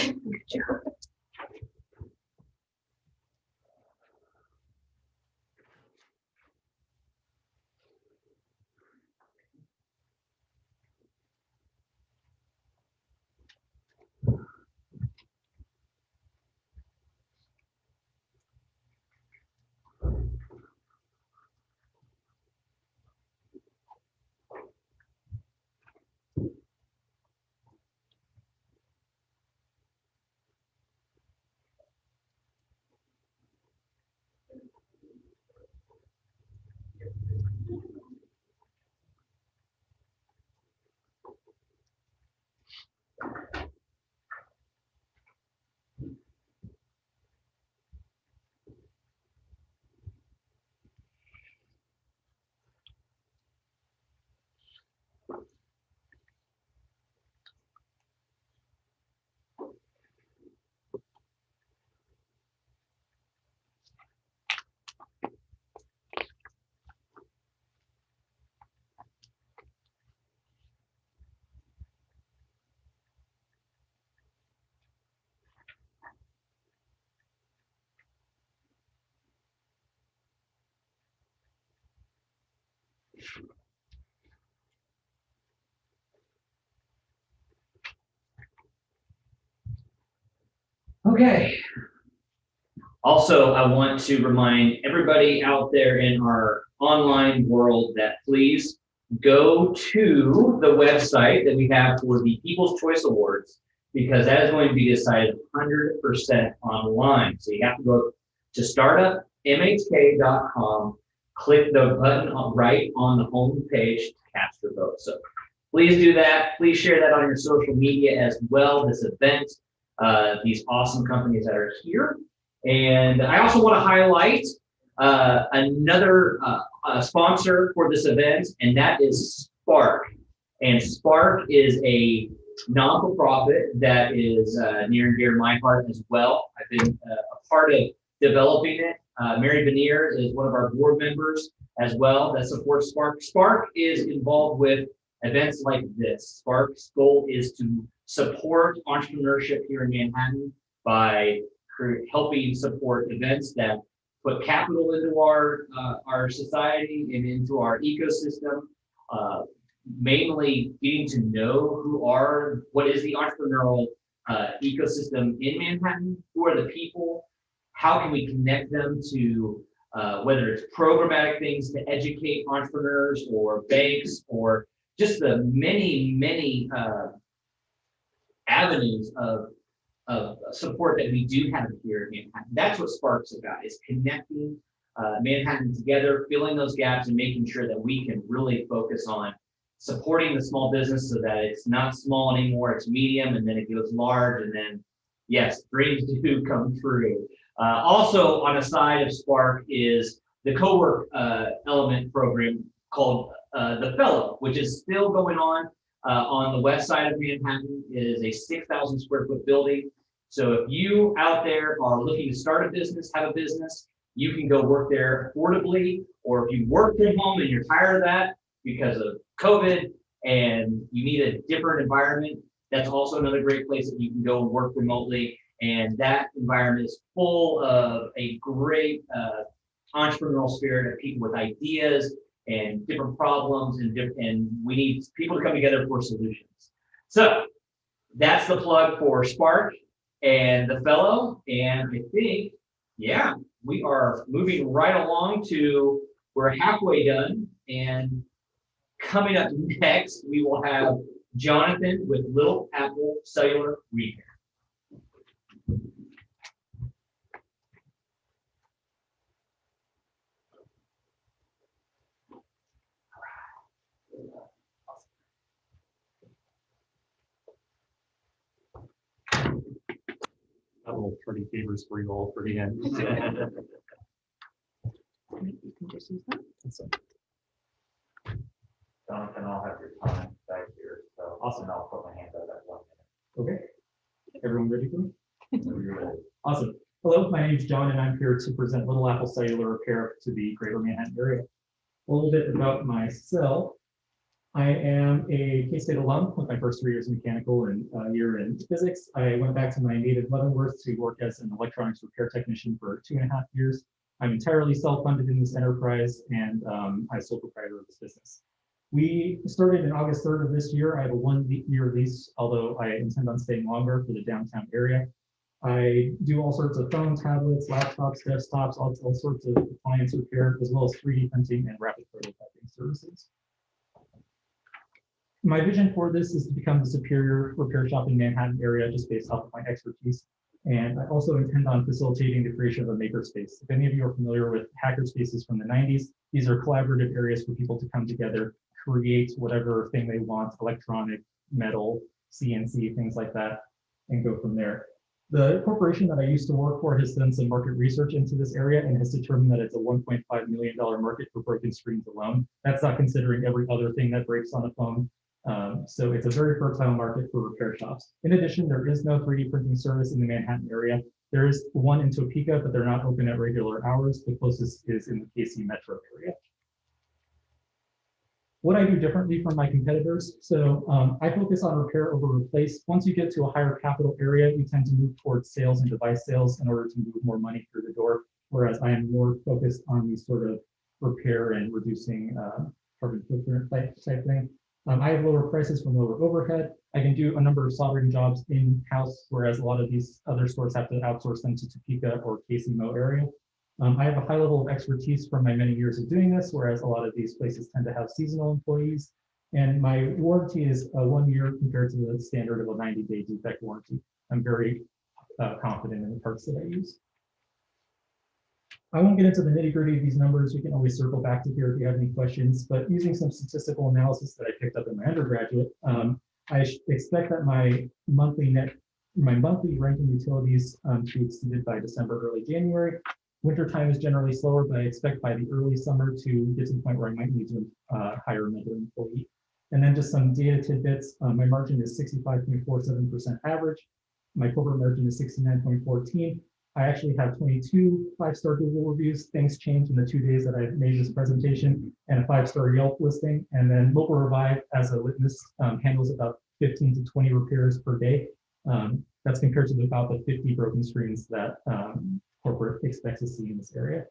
Okay. Also, I want to remind everybody out there in our online world that please go to the website that we have for the People's Choice Awards, because that is going to be decided 100% online. So you have to go to startupmhk.com, click the button right on the home page to cast your vote. So please do that. Please share that on your social media as well, this event, these awesome companies that are here. And I also want to highlight another sponsor for this event, and that is Spark. And Spark is a non-for-profit that is near and dear to my heart as well. I've been a part of developing it. Mary Veneer is one of our board members as well that supports Spark. Spark is involved with events like this. Spark's goal is to support entrepreneurship here in Manhattan by helping support events that put capital into our society and into our ecosystem. Mainly getting to know what is the entrepreneurial ecosystem in Manhattan, who are the people, how can we connect them to whether it's programmatic things to educate entrepreneurs or banks or just the many, many avenues of support that we do have here in Manhattan. That's what Spark's about, is connecting Manhattan together, filling those gaps and making sure that we can really focus on supporting the small business so that it's not small anymore, it's medium, and then it goes large, and then, yes, dreams do come true. Also, on the side of Spark is the co-work element program called The Fellow, which is still going on the west side of Manhattan. It is a 6,000 square foot building. So if you out there are looking to start a business, have a business, you can go work there affordably, or if you work from home and you're tired of that because of COVID and you need a different environment, that's also another great place that you can go and work remotely. And that environment is full of a great entrepreneurial spirit of people with ideas and different problems, and we need people to come together for solutions. So that's the plug for Spark and The Fellow. And I think, yeah, we are moving right along we're halfway done. And coming up next, we will have Jonathan with Little Apple Cellular Repair. That little pretty favors for you all for the end. You can just use that. Jonathan, I'll have your time back here, so awesome. I'll put my hand up at 1 minute. Okay. Everyone ready for me? You're ready. Awesome. Hello, my name is John, and I'm here to present Little Apple Cellular Repair to the Greater Manhattan area. A little bit about myself. I am a K-State alum with my first 3 years in mechanical and a year in physics. I went back to my native Leavenworth to work as an electronics repair technician for 2.5 years. I'm entirely self-funded in this enterprise, and I'm sole proprietor of this business. We started in August 3rd of this year. I have a 1-year lease, although I intend on staying longer for the downtown area. I do all sorts of phone, tablets, laptops, desktops, all sorts of appliance repair, as well as 3D printing and rapid prototyping services. My vision for this is to become the superior repair shop in Manhattan area, just based off of my expertise. And I also intend on facilitating the creation of a makerspace. If any of you are familiar with hackerspaces from the 90s, these are collaborative areas for people to come together, create whatever thing they want, electronic, metal, CNC, things like that, and go from there. The corporation that I used to work for has done some market research into this area and has determined that it's a $1.5 million market for broken screens alone. That's not considering every other thing that breaks on a phone. So it's a very fertile market for repair shops. In addition, there is no 3D printing service in the Manhattan area. There is one in Topeka, but they're not open at regular hours. The closest is in the KC metro area. What I do differently from my competitors, so I focus on repair over replace. Once you get to a higher capital area, you tend to move towards sales and device sales in order to move more money through the door, whereas I am more focused on these sort of repair and reducing carbon footprint type thing. I have lower prices from lower overhead. I can do a number of soldering jobs in-house, whereas a lot of these other stores have to outsource them to Topeka or KCMO area. I have a high level of expertise from my many years of doing this, whereas a lot of these places tend to have seasonal employees. And my warranty is 1 year compared to the standard of a 90-day defect warranty. I'm very confident in the parts that I use. I won't get into the nitty-gritty of these numbers. We can always circle back to here if you have any questions, but using some statistical analysis that I picked up in my undergraduate, I expect that my monthly rent and utilities to be exceeded by December, early January. Wintertime is generally slower, but I expect by the early summer to get to the point where I might need to hire another employee. And then just some data tidbits. My margin is 65.47% average. My corporate margin is 69.14. I actually have 22 5-star Google reviews. Things changed in the 2 days that I made this presentation, and a 5-star Yelp listing. And then Mobile Revive, as a witness, handles about 15 to 20 repairs per day. That's compared to about the 50 broken screens that corporate expects to see in this area.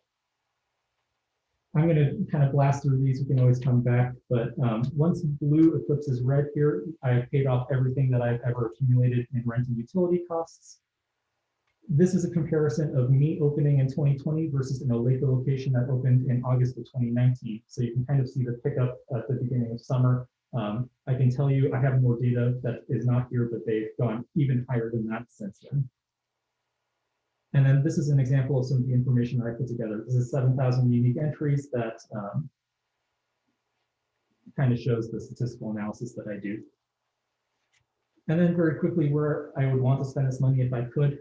I'm going to kind of blast through these. We can always come back, but once blue eclipses red here, I've paid off everything that I've ever accumulated in rent and utility costs. This is a comparison of me opening in 2020 versus an Olathe location that opened in August of 2019. So you can kind of see the pickup at the beginning of summer. I can tell you I have more data that is not here, but they've gone even higher than that since then. And then this is an example of some of the information I put together. This is 7,000 unique entries that kind of shows the statistical analysis that I do. And then very quickly, where I would want to spend this money if I could.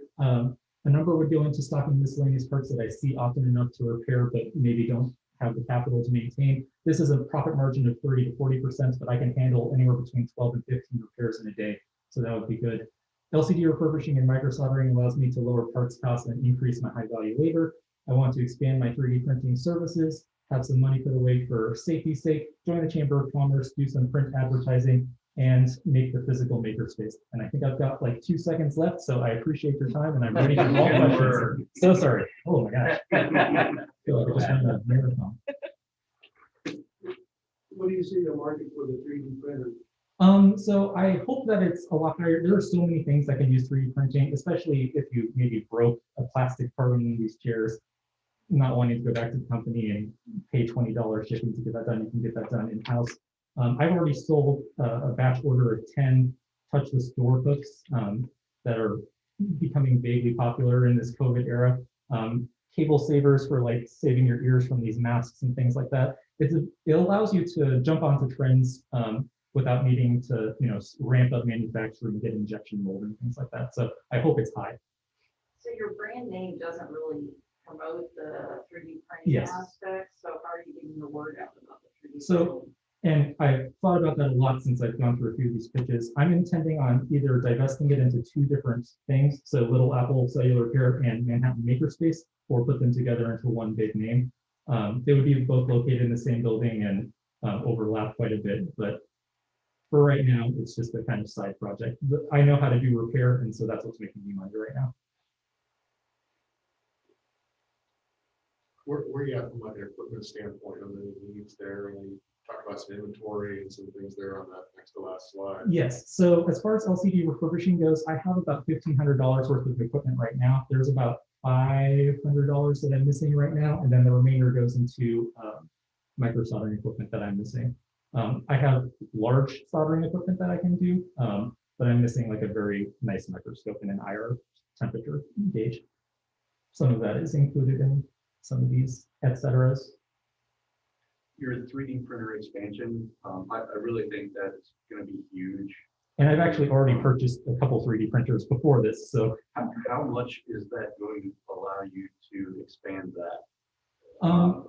A number would go into stocking miscellaneous parts that I see often enough to repair, but maybe don't have the capital to maintain. This is a profit margin of 30 to 40%, but I can handle anywhere between 12 and 15 repairs in a day. So that would be good. LCD refurbishing and micro soldering allows me to lower parts costs and increase my high value labor. I want to expand my 3D printing services, have some money put away for safety's sake, join the Chamber of Commerce, do some print advertising, and make the physical makerspace. And I think I've got like 2 seconds left, so I appreciate your time and I'm ready for all questions. So sorry. Oh my gosh. I feel like I just ran a marathon. What do you see the market for the 3D printer? So I hope that it's a lot higher. There are so many things that can use 3D printing, especially if you maybe broke a plastic part in these chairs, not wanting to go back to the company and pay $20 shipping to get that done. You can get that done in-house. I've already sold a batch order of 10 touchless door hooks that are becoming vaguely popular in this COVID era. Cable savers for like saving your ears from these masks and things like that. It allows you to jump onto trends without needing to, ramp up manufacturing, get injection molding, things like that. So I hope it's high. So your brand name doesn't really promote the 3D printing Yes. aspect. So how are you getting the word out about the 3D So, printing? and I've thought about that a lot since I've gone through a few of these pitches. I'm intending on either divesting it into 2 different things, so Little Apple Cellular Repair and Manhattan Makerspace, or put them together into one big name. They would be both located in the same building and overlap quite a bit, but for right now, it's just a kind of side project. I know how to do repair, and so that's what's making me money right now. Where are you at from like an equipment standpoint on the needs there? And you talk about some inventory and some things there on that next to last slide. Yes, so as far as LCD refurbishing goes, I have about $1,500 worth of equipment right now. There's about $500 that I'm missing right now, and then the remainder goes into micro soldering equipment that I'm missing. I have large soldering equipment that I can do, but I'm missing like a very nice microscope and an IR temperature gauge. Some of that is included in some of these et ceteras. Your 3D printer expansion, I really think that's going to be huge. And I've actually already purchased a couple 3D printers before this. So how much is that going to allow you to expand that?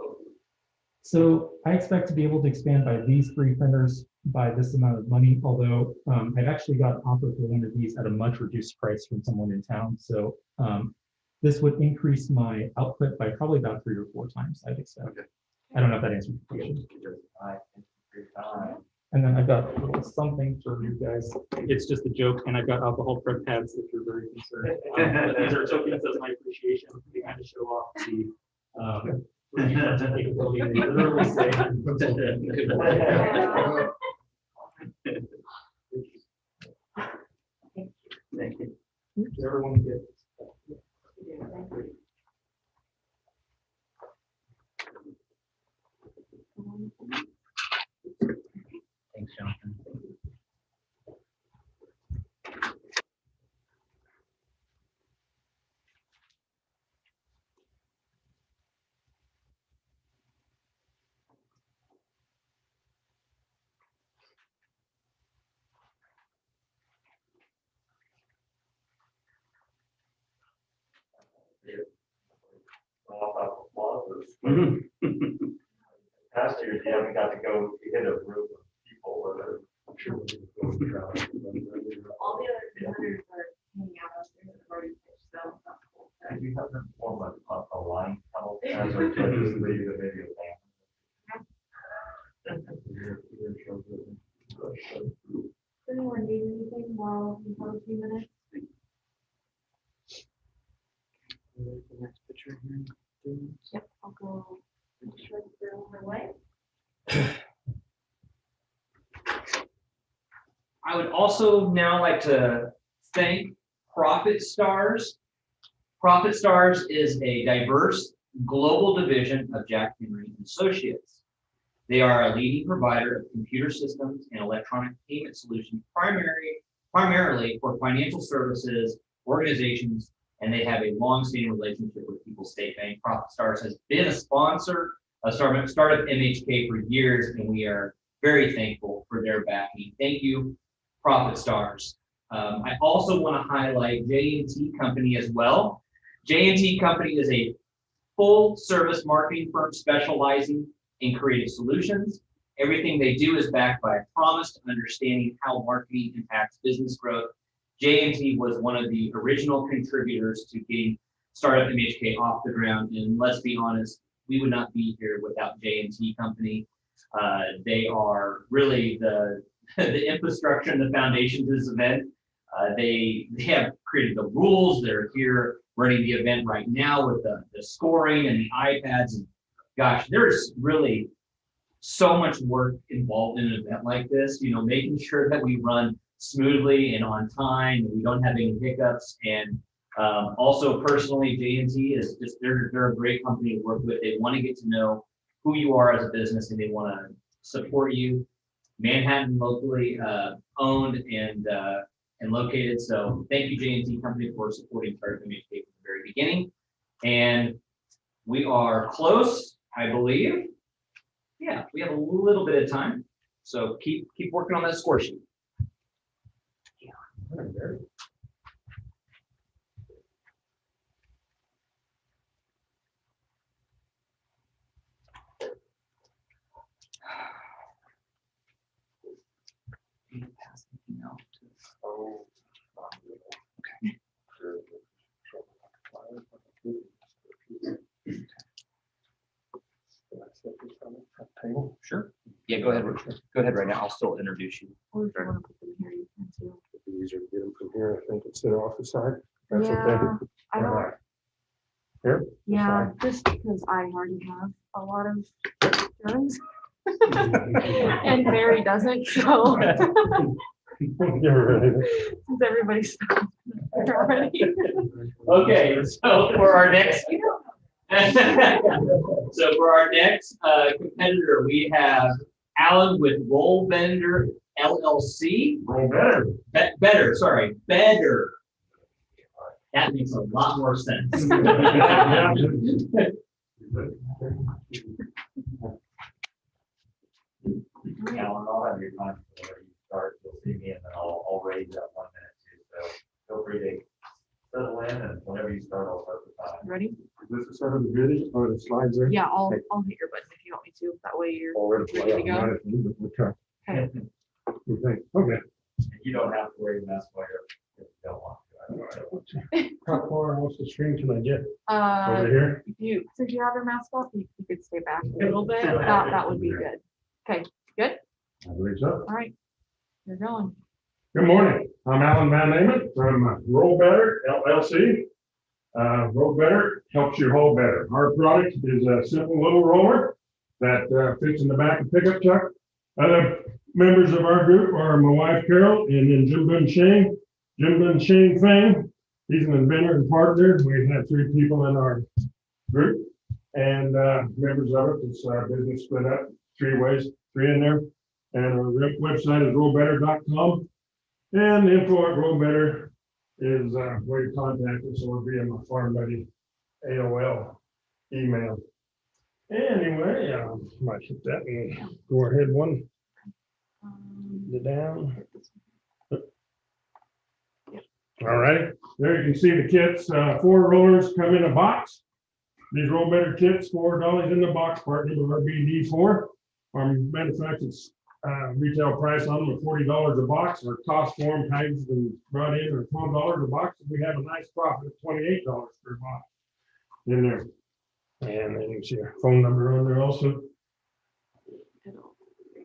So I expect to be able to expand by these 3 printers by this amount of money, although I've actually got an offer for one of these at a much reduced price from someone in town. So this would increase my output by probably about 3 or 4 times, I'd expect. Okay. I don't know if that answers your question. And then I've got a little something for you guys. It's just a joke, and I've got alcohol prep pads if you're very concerned. But these are tokens as my appreciation to kind of show off the Capability, they literally say. Thank you. Everyone gets. Thanks, Jonathan. Past years, you haven't got to go hit a group of people with it. I'm sure we'll go and try. All the other competitors are hanging out upstairs at the party, so that's cool. Did you have them form a line tunnel as or just leave the video Does anyone need anything while we have a few minutes? The next picture here. Yep, I'll go. Make sure that they're on their way. I would also now like to thank Profit Stars. Profit Stars is a diverse global division of Jack Henry & Associates. They are a leading provider of computer systems and electronic payment solutions primarily for financial services, organizations, and they have a long-standing relationship with People's State Bank. Profit Stars has been a sponsor of startup MHK for years, and we are very thankful for their backing. Thank you, Profit Stars. I also want to highlight J&T Company as well. J&T Company is a full-service marketing firm specializing in creative solutions. Everything they do is backed by a promise to understanding how marketing impacts business growth. J&T was one of the original contributors to getting Startup MHK off the ground, and let's be honest, we would not be here without J&T Company. They are really the infrastructure and the foundation to this event. They have created the rules. They're here running the event right now with the scoring and the iPads. And gosh, there's really so much work involved in an event like this, you know, making sure that we run smoothly and on time, and we don't have any hiccups. And also personally, J&T is just, they're a great company to work with. They want to get to know who you are as a business, and they want to support you. Manhattan locally owned and located. So thank you, J&T Company, for supporting Startup MHK from the very beginning. And we are close, I believe. Yeah, we have a little bit of time. So keep working on that score sheet. Sure. Yeah, go ahead. Go ahead right now. I'll still introduce you. Or if you want to put them here, you can too. It'd be easier to get them from here, I think, instead of off the side. That's Yeah, okay. I don't. Here? Yeah, just because I already have a lot of germs. And Mary doesn't, so. You're right. Since everybody's already. Okay, so for our next competitor, we have Alan with Roll Bender LLC. Roll better. Better. That makes a lot more sense. Alan, I'll have your time whenever you start. You'll see me, and then I'll raise up 1 minute too. So feel free to settle in, and whenever you start, I'll start the time. Ready? Is this the start of the video or the slides there? Yeah, I'll hit your button if you want me to. That way you're ready to go. Okay. Okay. Okay. You don't have to wear your mask while you're, if you don't want to. How far off the screen can I get? Over here? Since you have your mask off, you could stay back a little bit. That would be good. Okay, good? I believe so. All right, you're going. Good morning. I'm Alan Van Naaman from Roll Better LLC. Roll better helps you haul better. Our product is a simple little roller that fits in the back of the pickup truck. Other members of our group are my wife Carol and then Jim Boone Shane. Jim Boone Shane Fang, he's an inventor and partner. We have 3 people in our group and members of it. It's business split up 3 ways, 3 in there. And our website is rollbetter.com. And the info at rollbetter is where you contact us, or via my Farm Buddy AOL email. Anyway, might hit that and go ahead one. The down. All right, there you can see the kits. 4 rollers come in a box. These Roll Better kits, $4 in the box, partner with RBD4. Our manufactured retail price on them are $40 a box. Our cost for them packaged and brought in are $12 a box. We have a nice profit of $28 per box in there. And then you can see our phone number on there also.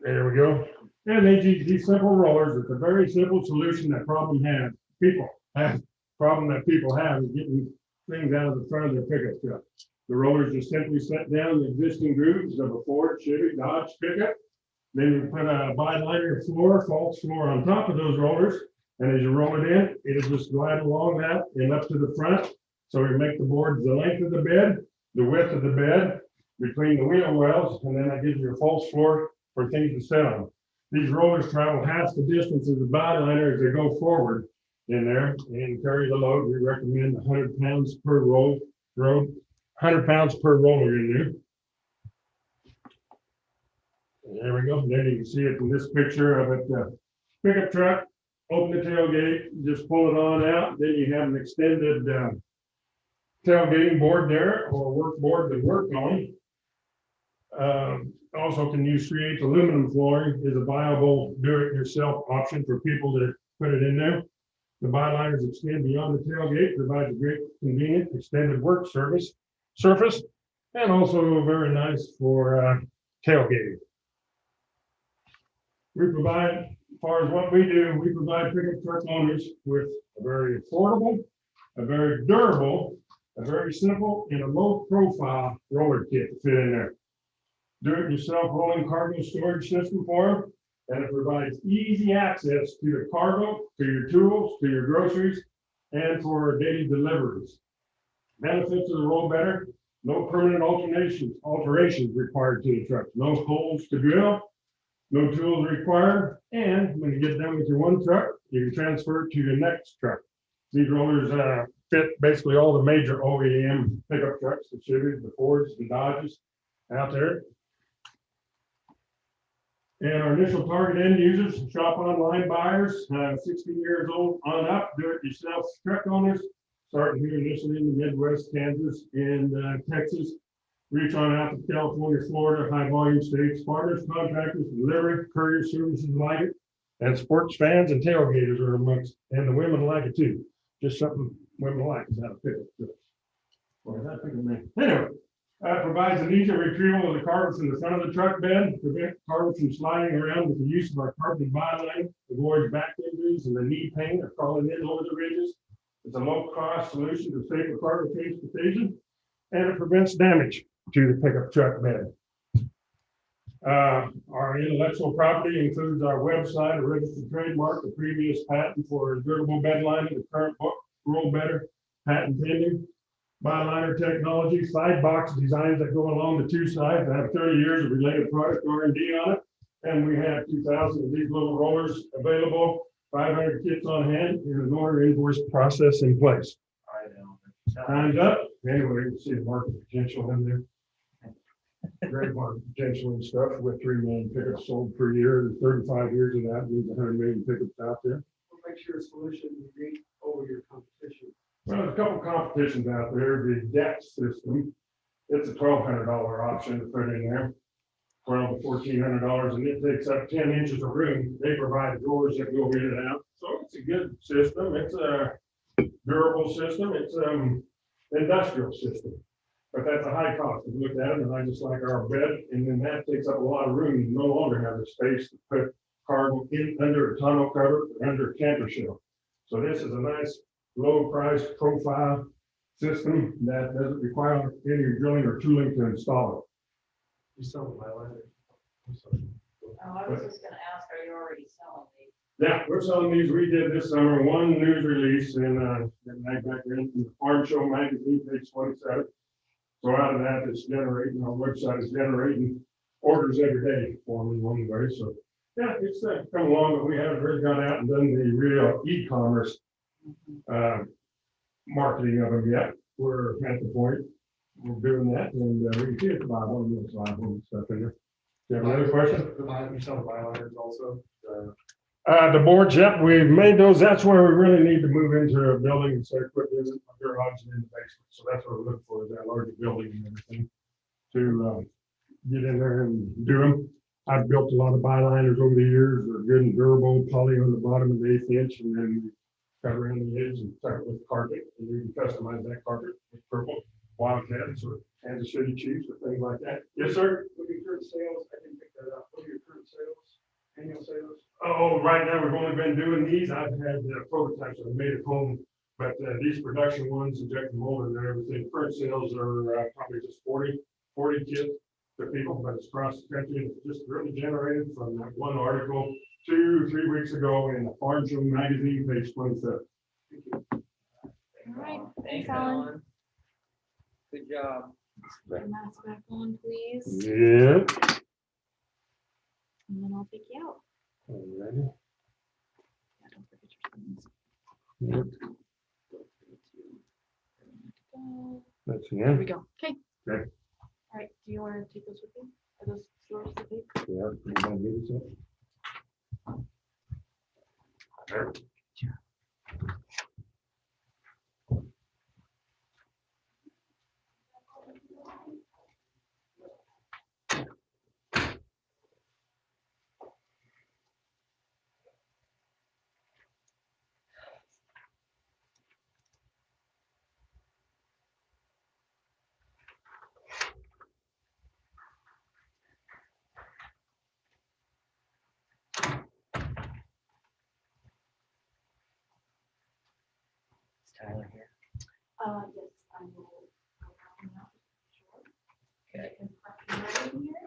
There we go. And these simple rollers, it's a very simple solution that problem has. Problem that people have is getting things out of the front of their pickup truck. The rollers are simply set down the existing grooves of a Ford, Chevy, Dodge pickup. Then you put a bi-liner floor, false floor on top of those rollers. And as you roll it in, it'll just glide along that and up to the front. So we make the boards the length of the bed, the width of the bed, between the wheel wells, and then that gives you a false floor for things to sit on. These rollers travel half the distance of the bi-liner as they go forward in there and carry the load. We recommend 100 pounds per roll, 100 pounds per roller in there. And there we go. Then you can see it in this picture of it. Pickup truck, open the tailgate, just pull it on out. Then you have an extended tailgating board there, or work board to work on. Also can use 3/8 aluminum flooring is a viable do-it-yourself option for people that put it in there. The bi-liners extend beyond the tailgate, provides a great convenient extended work surface, and also very nice for tailgating. We provide, as far as what we do, we provide pickup truck owners with a very affordable, a very durable, a very simple, and a low profile roller kit to fit in there. Do-it-yourself rolling cargo storage system for them, and it provides easy access to the cargo, to your tools, to your groceries, and for daily deliveries. Benefits of the Roll Better: no permanent alterations required to the truck, no holes to drill, no tools required, and when you get done with your one truck, you can transfer it to your next truck. These rollers fit basically all the major OEM pickup trucks, the Chevys, the Fords, the Dodges out there. And our initial target end users, shop online buyers, 16 years old on up, do-it-yourself truck owners, starting here initially in the Midwest, Kansas, and Texas, reach on out to California, Florida, high volume states, farmers, contractors, delivery, courier services like it, and sports fans and tailgaters are amongst, and the women like it too. Just something women like is how to pick it. Or is that picking me? Anyway. Provides an easy retrieval of the carpets in the front of the truck bed, prevent carpets from sliding around with the use of our carpeted bi-line, avoids back injuries and the knee pain of crawling in over the ridges. It's a low-cost solution to safer cargo transportation, and it prevents damage to the pickup truck bed. Our intellectual property includes our website, a registered trademark, a previous patent for durable bed lining, the current book, Roll Better, patent pending. Bi-liner technology, side box designs that go along the 2 sides. I have 30 years of related product R&D on it. And we have 2,000 of these little rollers available, 500 kits on hand, and an order invoice process in place. Time's up. Anyway, you can see the market potential in there. Great market potential and stuff with 3 million pickups sold per year. 35 years of that means 100 million pickups out there. What makes your solution unique over your competition? Well, there's a couple competitions out there. The DEX system, it's a $1,200 option to put in there, $1,200 to $1,400, and it takes up 10 inches of room. They provide doors that go in and out, so it's a good system. It's a durable system. It's an industrial system, but that's a high cost. We looked at it, and I just like our bed, and then that takes up a lot of room. You no longer have the space to put cargo in under a tonneau cover or under a camper shell. So this is a nice low price profile system that doesn't require any drilling or tooling to install You sell them by line. Oh, I was just gonna ask, are you already selling these? it. Yeah, we're selling these. We did this summer, one news release in the Farm Show magazine, page 27. So out of that, it's generating, our website is generating orders every day for me along the way. So yeah, it's come along, but we haven't really gone out and done the real e-commerce marketing of them yet. We're at the point we're doing that, and we can see it's about 1 minute slide and stuff in there. Do you have another question? You sell the bioliners also? The boards, yep, we've made those. That's where we really need to move into a building instead of putting in a garage and in the basement. So that's what we're looking for, is that larger building and everything to get in there and do them. I've built a lot of byliners over the years. They're good and durable, poly on the bottom of the 1/8 inch, and then we cut around the edge and tuck it with carpet. And we can customize that carpet with purple Wildcats or Kansas City Chiefs or things like that. Yes, sir. What are your current sales? I didn't pick that up. What are your current sales? Annual sales? Oh, right now, we've only been doing these. I've had prototypes I've made at home, but these production ones, injecting molded and everything, current sales are probably just 40 kits to people, but it's across the country. It's just really generated from that one article 2-3 weeks ago in the Farm Show magazine, page 27. All right. Thanks, Alan. Alan. Good job. Put your mask back on, please, Yeah. and then I'll take you out. Alrighty. Yeah, don't forget your spoons. Yep. Go. That's the There we end. go. Okay. Okay. All right. Do you want to take those with you? Are those yours to take? Yeah. You gonna give us that? There. Is Tyler here? Yes, I will. Go down now. Sure. Okay. I can park you right in here.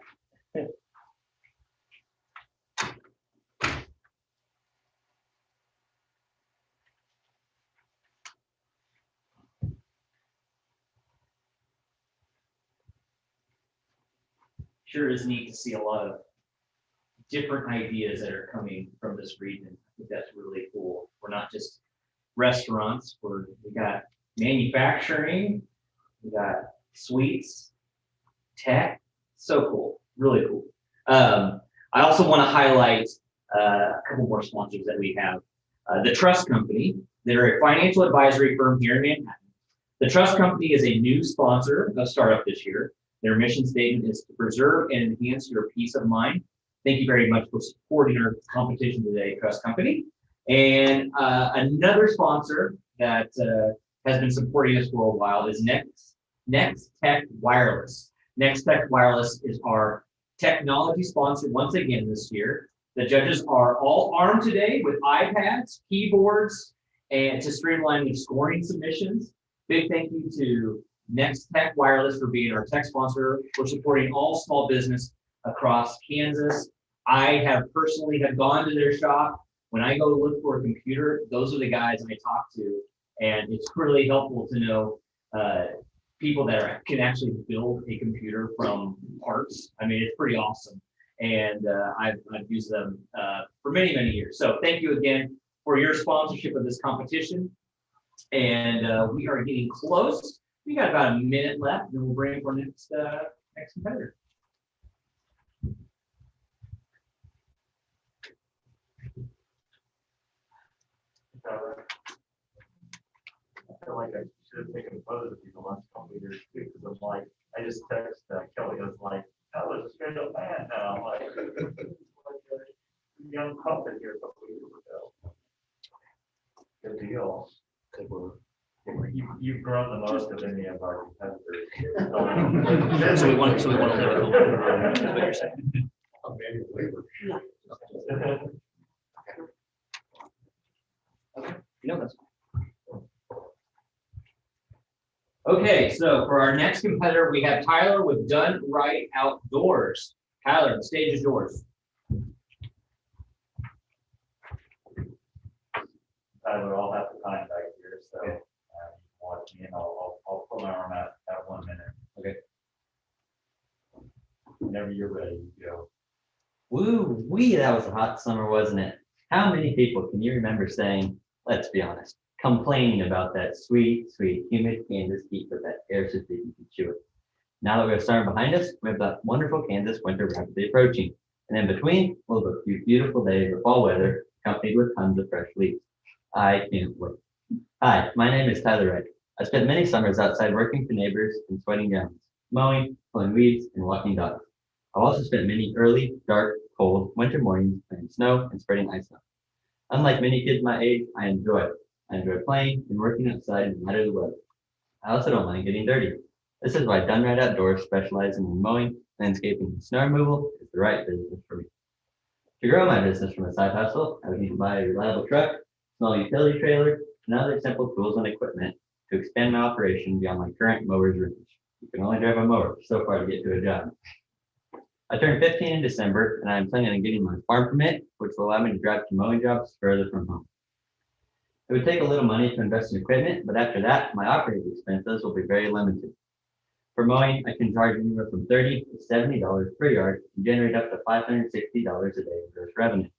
Sure is neat to see a lot of different ideas that are coming from this region. I think that's really cool. We're not just restaurants, we got manufacturing, we got sweets, tech, so cool, really cool. I also want to highlight a couple more sponsors that we have. The Trust Company, they're a financial advisory firm here in Manhattan. The Trust Company is a new sponsor of StartUp this year. Their mission statement is to preserve and enhance your peace of mind. Thank you very much for supporting our competition today, Trust Company. And another sponsor that has been supporting us for a while is Next Tech Wireless. Next Tech Wireless is our technology sponsor once again this year. The judges are all armed today with iPads, keyboards, and to streamline the scoring submissions. Big thank you to Next Tech Wireless for being our tech sponsor, for supporting all small business across Kansas. I have personally gone to their shop. When I go to look for a computer, those are the guys I talk to. And it's really helpful to know people that can actually build a computer from parts. I mean, it's pretty awesome. And I've used them for many, many years. So thank you again for your sponsorship of this competition. And we are getting close. We got about a minute left, and we'll bring for next competitor. I feel like I should have taken photos of you the last couple of years too, because I'm like, I just text Kelly, I was like, I was a straight up man now, like a young puppet here a couple of years ago. Good deal. You've grown the most of any of our competitors. So we want to know what you're saying. I'm manual labor. Yeah. Okay. No, that's fine. Okay, so for our next competitor, we have Tyler with Done Right Outdoors. Tyler, the stage is yours. Tyler, I'll have to contact here, so watch me and I'll pull my arm out at 1 minute. Okay. Whenever you're ready, go. Woo wee, that was a hot summer, wasn't it? How many people can you remember saying, let's be honest, complaining about that sweet, sweet, humid Kansas heat with that air so thick you can chew it? Now that we have summer behind us, we have that wonderful Kansas winter rapidly approaching. And in between, we'll have a few beautiful days of fall weather, accompanied with tons of fresh leaves. I can't wait. Hi, my name is Tyler Wright. I spent many summers outside working for neighbors and sweating gallons, mowing, pulling weeds, and walking dogs. I've also spent many early, dark, cold winter mornings playing snow and spreading ice out. Unlike many kids my age, I enjoy it. I enjoy playing and working outside no matter the weather. I also don't mind getting dirty. This is why Done Right Outdoors, specializing in mowing, landscaping, and snow removal, is the right business for me. To grow my business from a side hustle, I would need to buy a reliable truck, small utility trailer, and other simple tools and equipment to expand my operation beyond my current mower's range. You can only drive a mower so far to get to a job. I turned 15 in December, and I'm planning on getting my farm permit, which will allow me to drive to mowing jobs further from home. It would take a little money to invest in equipment, but after that, my operating expenses will be very limited. For mowing, I can charge anywhere from $30 to $70 per yard and generate up to $560 a day in gross revenue.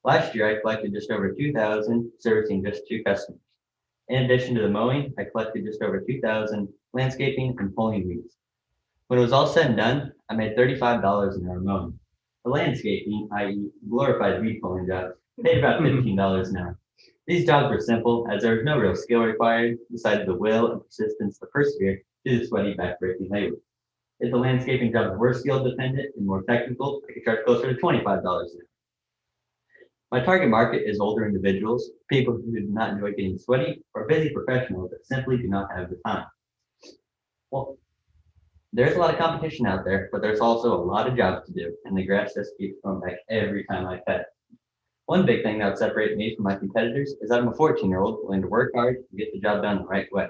Last year, I collected just over $2,000, servicing just 2 customers. In addition to the mowing, I collected just over $2,000 landscaping and pulling weeds. When it was all said and done, I made $35 an hour mowing. The landscaping, i.e. glorified weed pulling jobs, paid about $15 an hour. These jobs were simple, as there was no real skill required, besides the will and persistence to persevere through the sweaty, backbreaking labor. If the landscaping jobs were skill dependent and more technical, I could charge closer to $25 an hour. My target market is older individuals, people who do not enjoy getting sweaty, or busy professionals that simply do not have the time. Well, there's a lot of competition out there, but there's also a lot of jobs to do, and the grass just keeps going back every time I cut it. One big thing that would separate me from my competitors is that I'm a 14-year-old willing to work hard and get the job done the right way.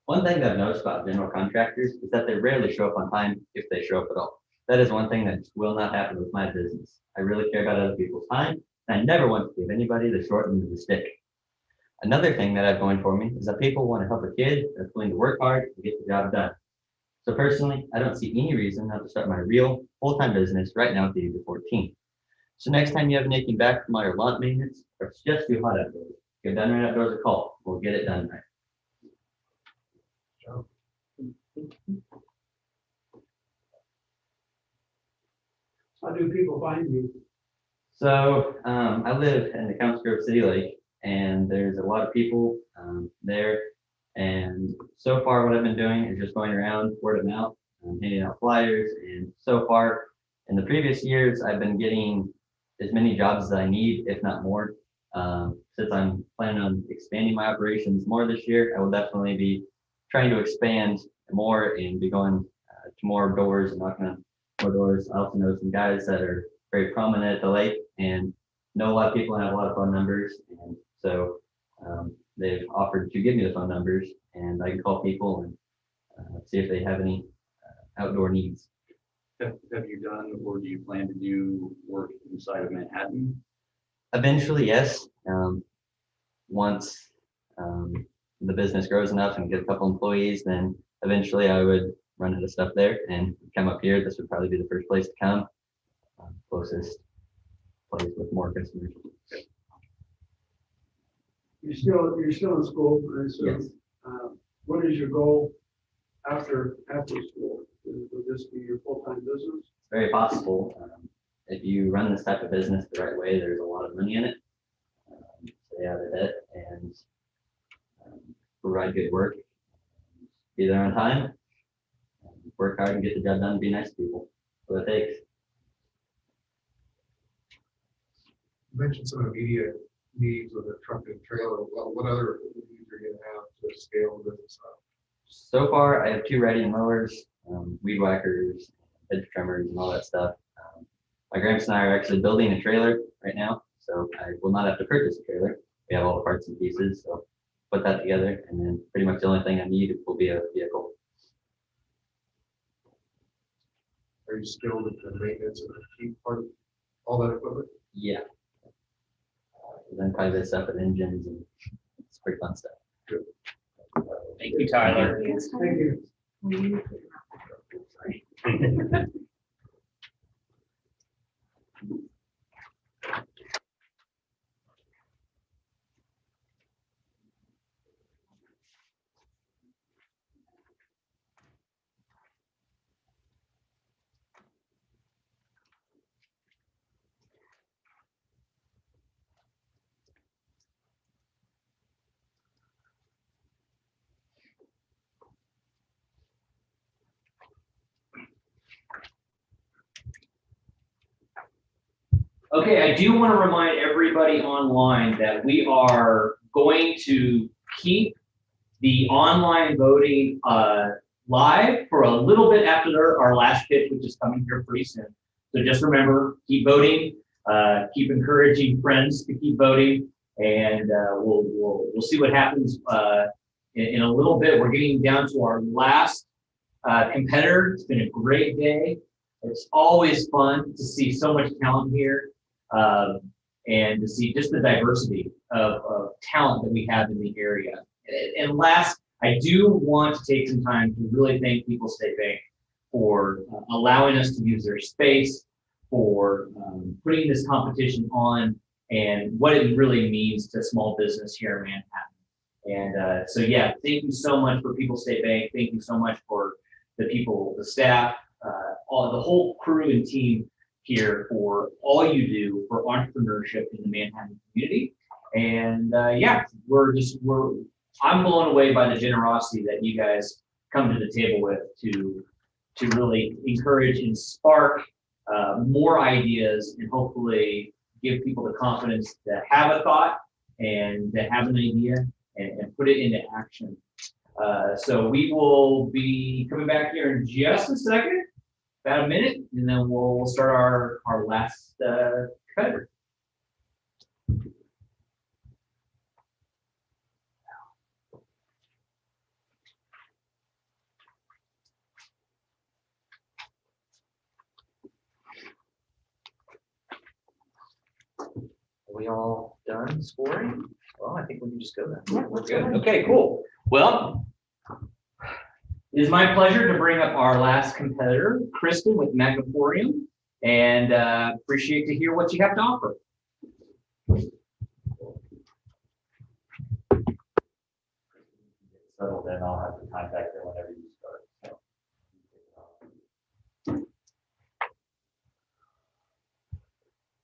One thing that I've noticed about general contractors is that they rarely show up on time if they show up at all. That is one thing that just will not happen with my business. I really care about other people's time, and I never want to give anybody the short end of the stick. Another thing that I've going for me is that people want to help a kid that's willing to work hard and get the job done. So personally, I don't see any reason not to start my real full-time business right now at the age of 14. So next time you have an aching back from all your lawn maintenance, or it's just too hot outdoors, give Done Right Outdoors a call. We'll get it done right. How do people find you? So I live in the Council Grove City Lake, and there's a lot of people there. And so far, what I've been doing is just going around word of mouth, handing out flyers. And so far, in the previous years, I've been getting as many jobs as I need, if not more. Since I'm planning on expanding my operations more this year, I will definitely be trying to expand more and be going to more doors and knocking on more doors. I also know some guys that are very prominent at the lake and know a lot of people and have a lot of phone numbers. And so they've offered to give me the phone numbers, and I can call people and see if they have any outdoor needs. Have you done, or do you plan to do work inside of Manhattan? Eventually, yes. Once the business grows enough and get a couple employees, then eventually I would run into stuff there and come up here. This would probably be the first place to come, closest place with more customers. You're still in school, and so Yes. What is your goal after school? Will this be your full-time business? It's very possible. If you run this type of business the right way, there's a lot of money in it. Stay out of debt and provide good work. Be there on time. Work hard and get the job done. Be nice to people. That's what it takes. You mentioned some immediate needs with a truck and trailer. Well, what other needs are you gonna have to scale the business up? So far, I have 2 riding mowers, weed whackers, hedge trimmers, and all that stuff. My grandson and I are actually building a trailer right now, so I will not have to purchase a trailer. We have all the parts and pieces, so put that together, and then pretty much the only thing I need will be a vehicle. Are you skilled in the maintenance and the keep part of all that equipment? Yeah. Then quite a bit of stuff with engines, and it's pretty fun stuff. Good. Thank you, Tyler. Thank you. Okay, I do want to remind everybody online that we are going to keep the online voting live for a little bit after our last pitch, which is coming here pretty soon. So just remember, keep voting, keep encouraging friends to keep voting, and we'll see what happens in a little bit. We're getting down to our last competitor. It's been a great day. It's always fun to see so much talent here. And to see just the diversity of talent that we have in the area. And last, I do want to take some time to really thank People State Bank for allowing us to use their space, for putting this competition on, and what it really means to small business here in Manhattan. And so yeah, thank you so much for People State Bank. Thank you so much for the people, the staff, the whole crew and team here for all you do for entrepreneurship in the Manhattan community. And yeah, I'm blown away by the generosity that you guys come to the table with to really encourage and spark more ideas, and hopefully give people the confidence to have a thought and to have an idea and put it into action. So we will be coming back here in just a second, about a minute, and then we'll start our last competitor. Are we all done scoring? Well, I think we can just go then. Yeah, We're good. Okay, cool. Well, it is my pleasure to bring up our last competitor, Kristen with Magniforium, and appreciate to hear what you have to offer. Settled in, I'll have to contact her whenever you start. So.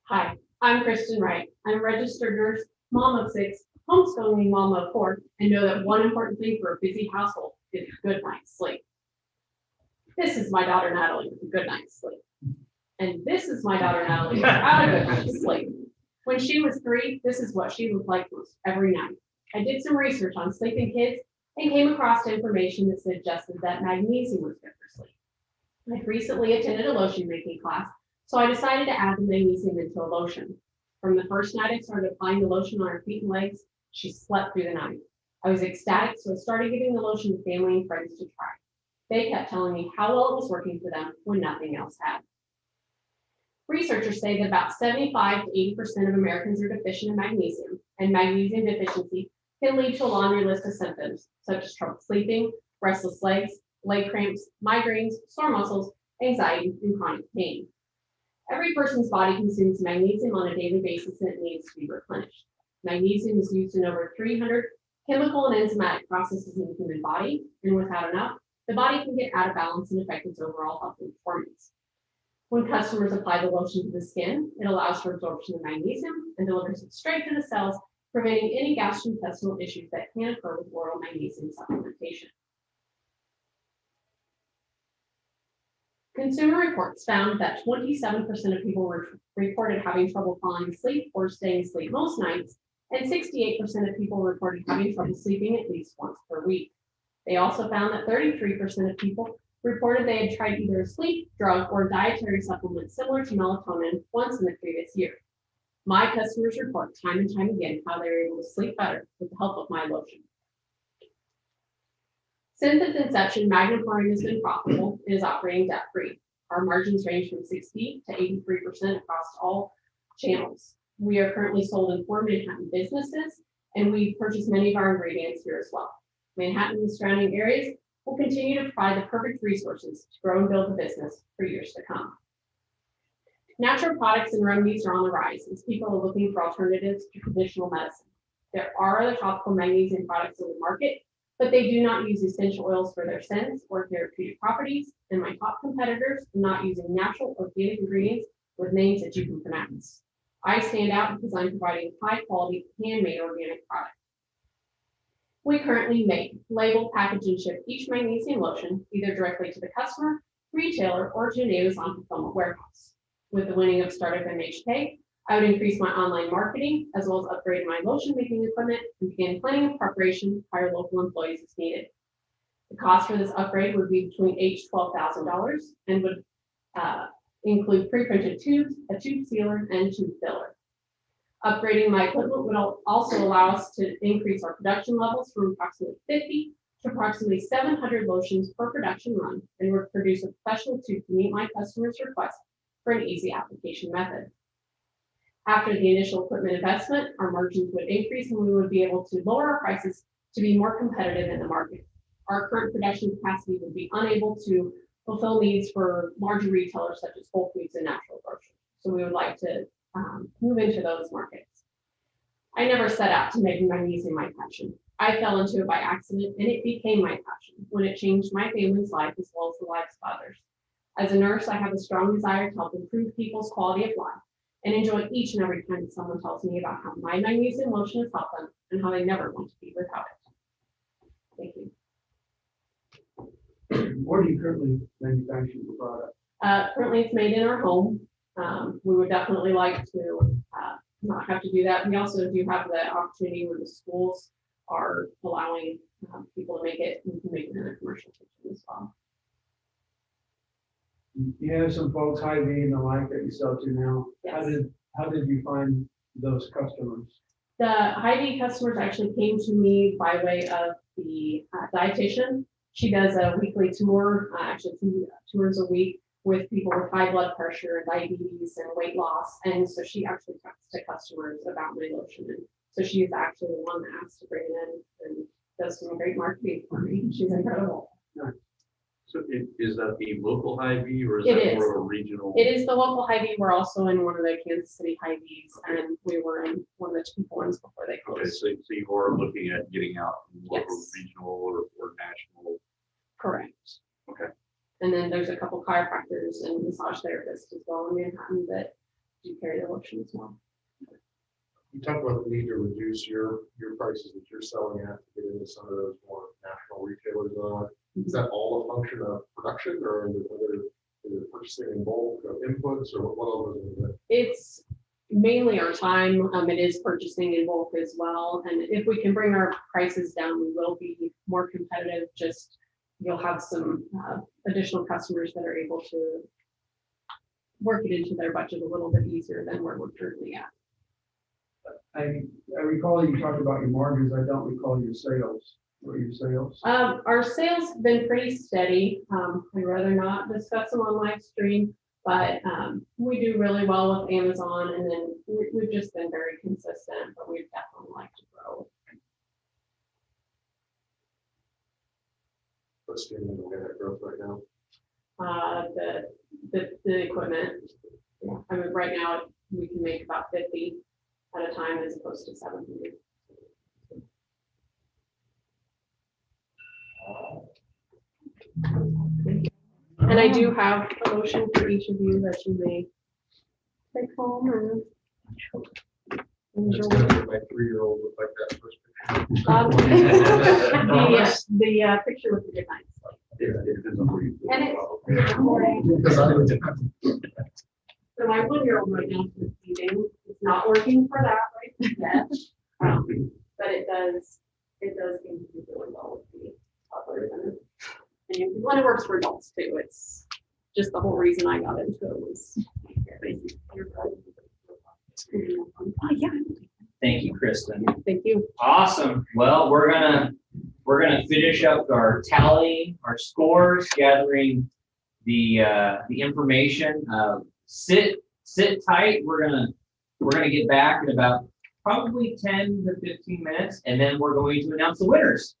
Hi, I'm Kristen Wright. I'm a registered nurse, mom of 6, homeschooling mom of 4, and know that one important thing for a busy household is a good night's sleep. This is my daughter Natalie with a good night's sleep. And this is my daughter Natalie without a good night's sleep. When she was 3, this is what she looked like most every night. I did some research on sleeping kids and came across information that suggested that magnesium was good for sleep. I'd recently attended a lotion making class, so I decided to add the magnesium into a lotion. From the first night I started applying the lotion on her feet and legs, she slept through the night. I was ecstatic, so I started giving the lotion to family and friends to try. They kept telling me how well it was working for them when nothing else had. Researchers say that about 75 to 80% of Americans are deficient in magnesium, and magnesium deficiency can lead to a laundry list of symptoms, such as trouble sleeping, restless legs, leg cramps, migraines, sore muscles, anxiety, and chronic pain. Every person's body consumes magnesium on a daily basis, and it needs to be replenished. Magnesium is used in over 300 chemical and enzymatic processes in the human body, and without enough, the body can get out of balance and affect its overall health and performance. When customers apply the lotion to the skin, it allows for absorption of magnesium and delivers it straight to the cells, preventing any gastrointestinal issues that can occur with oral magnesium supplementation. Consumer reports found that 27% of people reported having trouble falling asleep or staying asleep most nights, and 68% of people reported having trouble sleeping at least once per week. They also found that 33% of people reported they had tried either a sleep, drug, or dietary supplement similar to melatonin once in the previous year. My customers report time and time again how they were able to sleep better with the help of my lotion. Since its inception, Magna Pouring has been profitable and is operating debt-free. Our margins range from 60 to 83% across all channels. We are currently sold in 4 Manhattan businesses, and we purchase many of our ingredients here as well. Manhattan and the surrounding areas will continue to provide the perfect resources to grow and build the business for years to come. Natural products and remedies are on the rise as people are looking for alternatives to traditional medicine. There are other topical magnesium products on the market, but they do not use essential oils for their scents or therapeutic properties, and my top competitors are not using natural organic ingredients with names that you can pronounce. I stand out because I'm providing high quality handmade organic products. We currently make, label, package, and ship each magnesium lotion either directly to the customer, retailer, or to an Amazon fulfillment warehouse. With the winning of StartUp MHK, I would increase my online marketing as well as upgrade my lotion making equipment and begin planning and preparation to hire local employees as needed. The cost for this upgrade would be between $8,000 to $12,000 and would include pre-printed tubes, a tube sealer, and tube filler. Upgrading my equipment would also allow us to increase our production levels from approximately 50 to approximately 700 lotions per production run, and would produce a professional tube to meet my customers' requests for an easy application method. After the initial equipment investment, our margins would increase and we would be able to lower our prices to be more competitive in the market. Our current production capacity would be unable to fulfill needs for larger retailers such as Whole Foods and natural grocers. So we would like to move into those markets. I never set out to make magnesium my passion. I fell into it by accident and it became my passion when it changed my family's life as well as the lives of others. As a nurse, I have a strong desire to help improve people's quality of life and enjoy each and every time someone tells me about how my magnesium lotion has helped them and how they never want to be without it. Thank you. Where do you currently manufacture your product? Currently, it's made in our home. We would definitely like to not have to do that. We also do have the opportunity where the schools are allowing people to make it. We can make it in a commercial kitchen as well. You have some folks, Hy-Vee and the like that you sell to now. Yes. How did you find those customers? The Hy-Vee customers actually came to me by way of the dietitian. She does a weekly tour, actually 2 tours a week with people with high blood pressure, diabetes, and weight loss. And so she actually talks to customers about my lotion. And so she is actually the one that asked to bring it in and does some great marketing for me. She's incredible. Nice. So is that the local Hy-Vee or is It that is. more of a regional? It is the local Hy-Vee. We're also in one of the Kansas City Hy-Vees, and we were in one of the cheap ones before they closed. Okay, so you are looking at getting out local, Yes. regional, or national. Correct. Okay. And then there's a couple chiropractors and massage therapists as well in Manhattan that do carry the lotion as well. You talked about the need to reduce your prices that you're selling at to get into some of those more national retailers. Is that all a function of production or is it purchasing in bulk of inputs or what all goes into it? It's mainly our time. It is purchasing in bulk as well. And if we can bring our prices down, we will be more competitive. Just you'll have some additional customers that are able to work it into their budget a little bit easier than where we're currently at. I recall you talked about your margins. I don't recall your sales. What are your sales? Our sales have been pretty steady. I'd rather not discuss them on live stream, but we do really well with Amazon, and then we've just been very consistent, but we'd definitely like to grow. What's the organic growth right now? The equipment. I mean, right now we can make about 50 at a time as opposed to 700. And I do have a motion for each of you that you may take home and It's enjoy. gonna make my 3-year-old look like that first picture. The picture with the good night. Yeah, it depends on where you. And it's recording. Because I would. So my 1-year-old right now is eating. It's not working for that right yet. But it does seem to be doing well with the toddlers. And when it works for adults too, it's just the whole reason I got into it was. Yeah. Thank you, Kristen. Thank you. Awesome. Well, we're we're gonna finish up our tallying, our scores, gathering the information. Sit tight. We're gonna get back in about probably 10 to 15 minutes, and then we're going to announce the winners,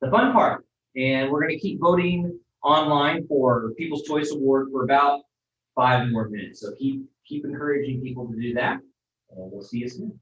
the fun part. And we're gonna keep voting online for People's Choice Award for about 5 more minutes. So keep encouraging people to do that, and we'll see you soon.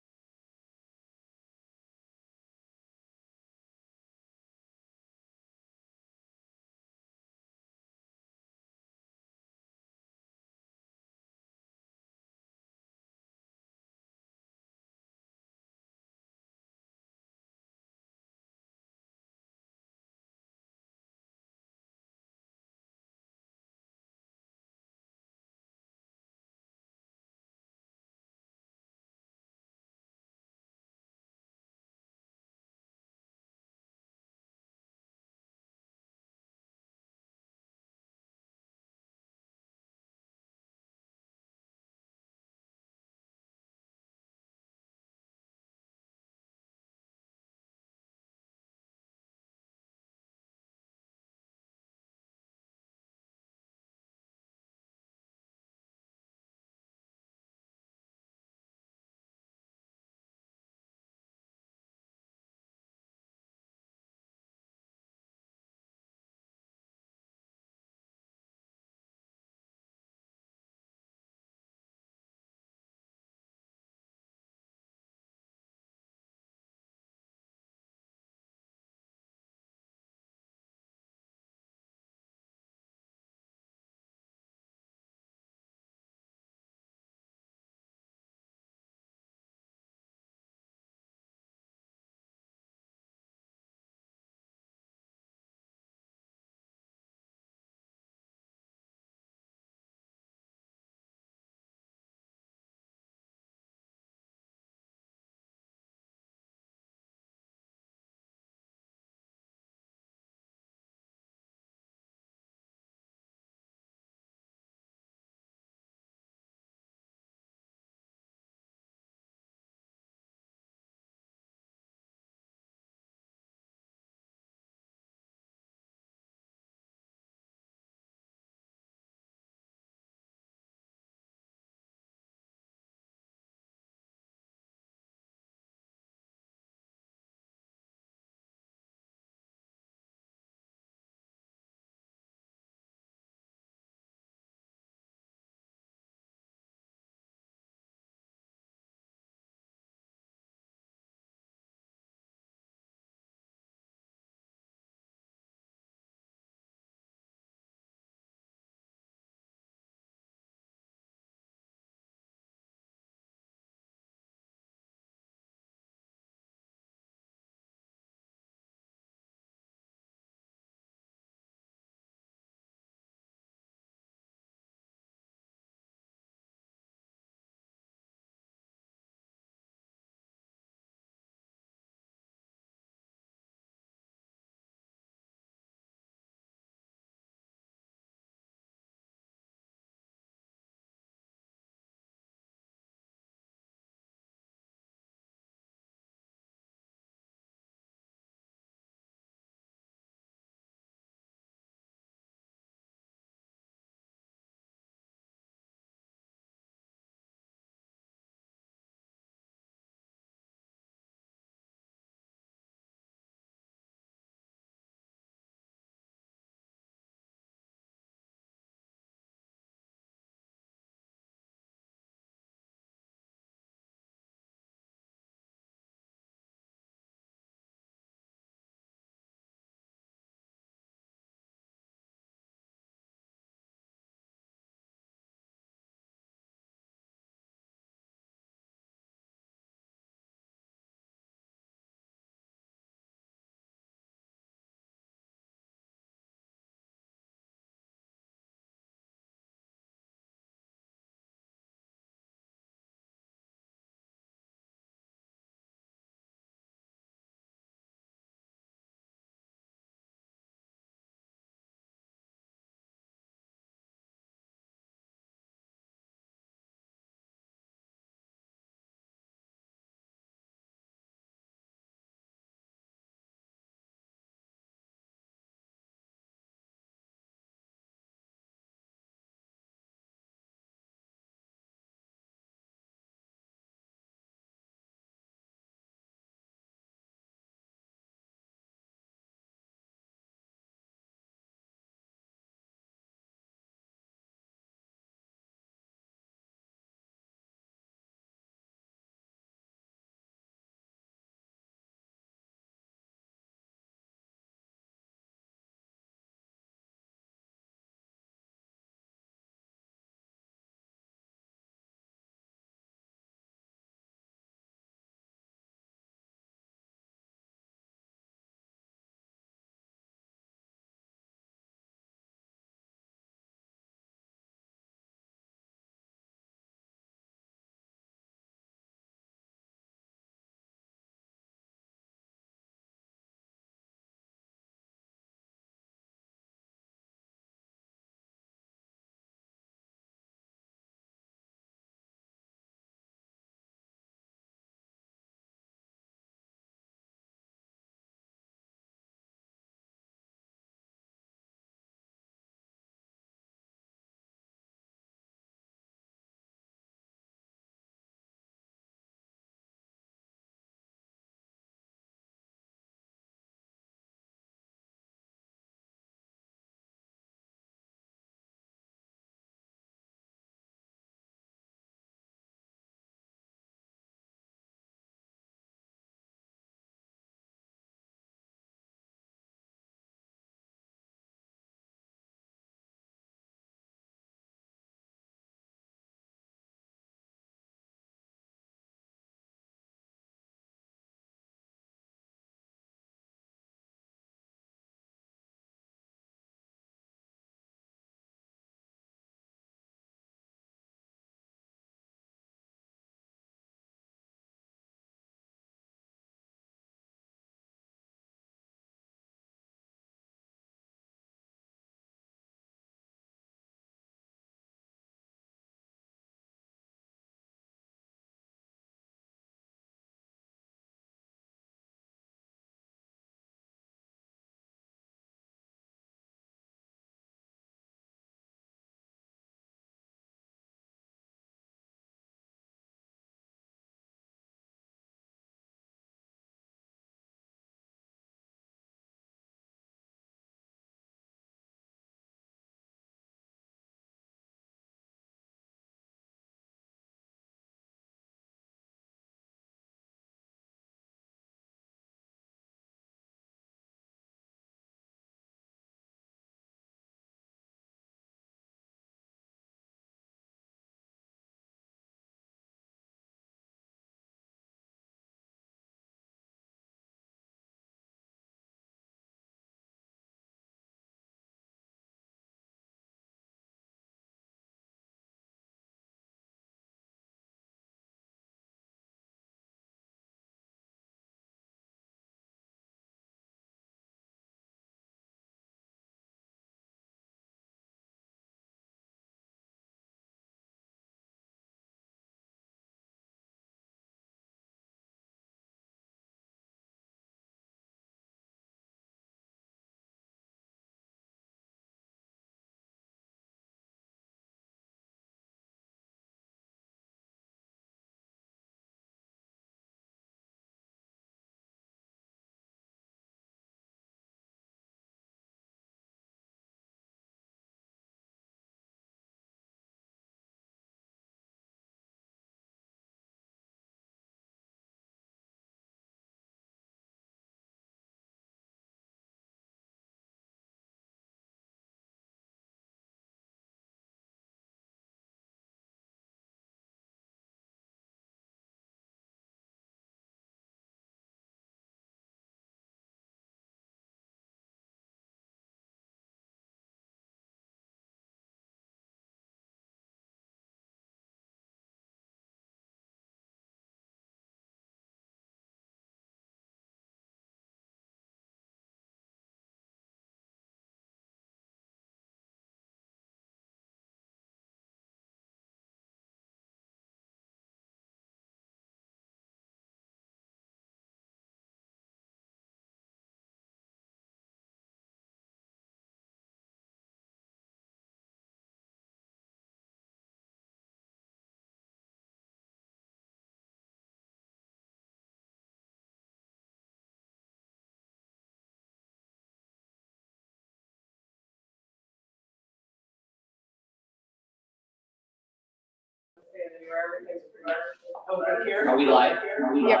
Over here. Are we live? Yep.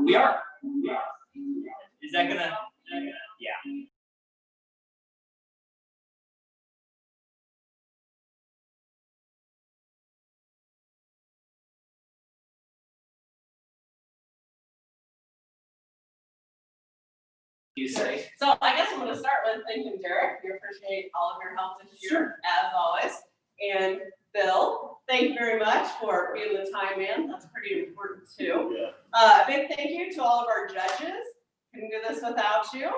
We are. Is that gonna? Yeah. You say. So I guess I'm gonna start with thanking Derek. We appreciate all of your help this year, as always. And Bill, thank you very much for being the time man. That's pretty important too. Yeah. A big thank you to all of our judges. Couldn't do this without you.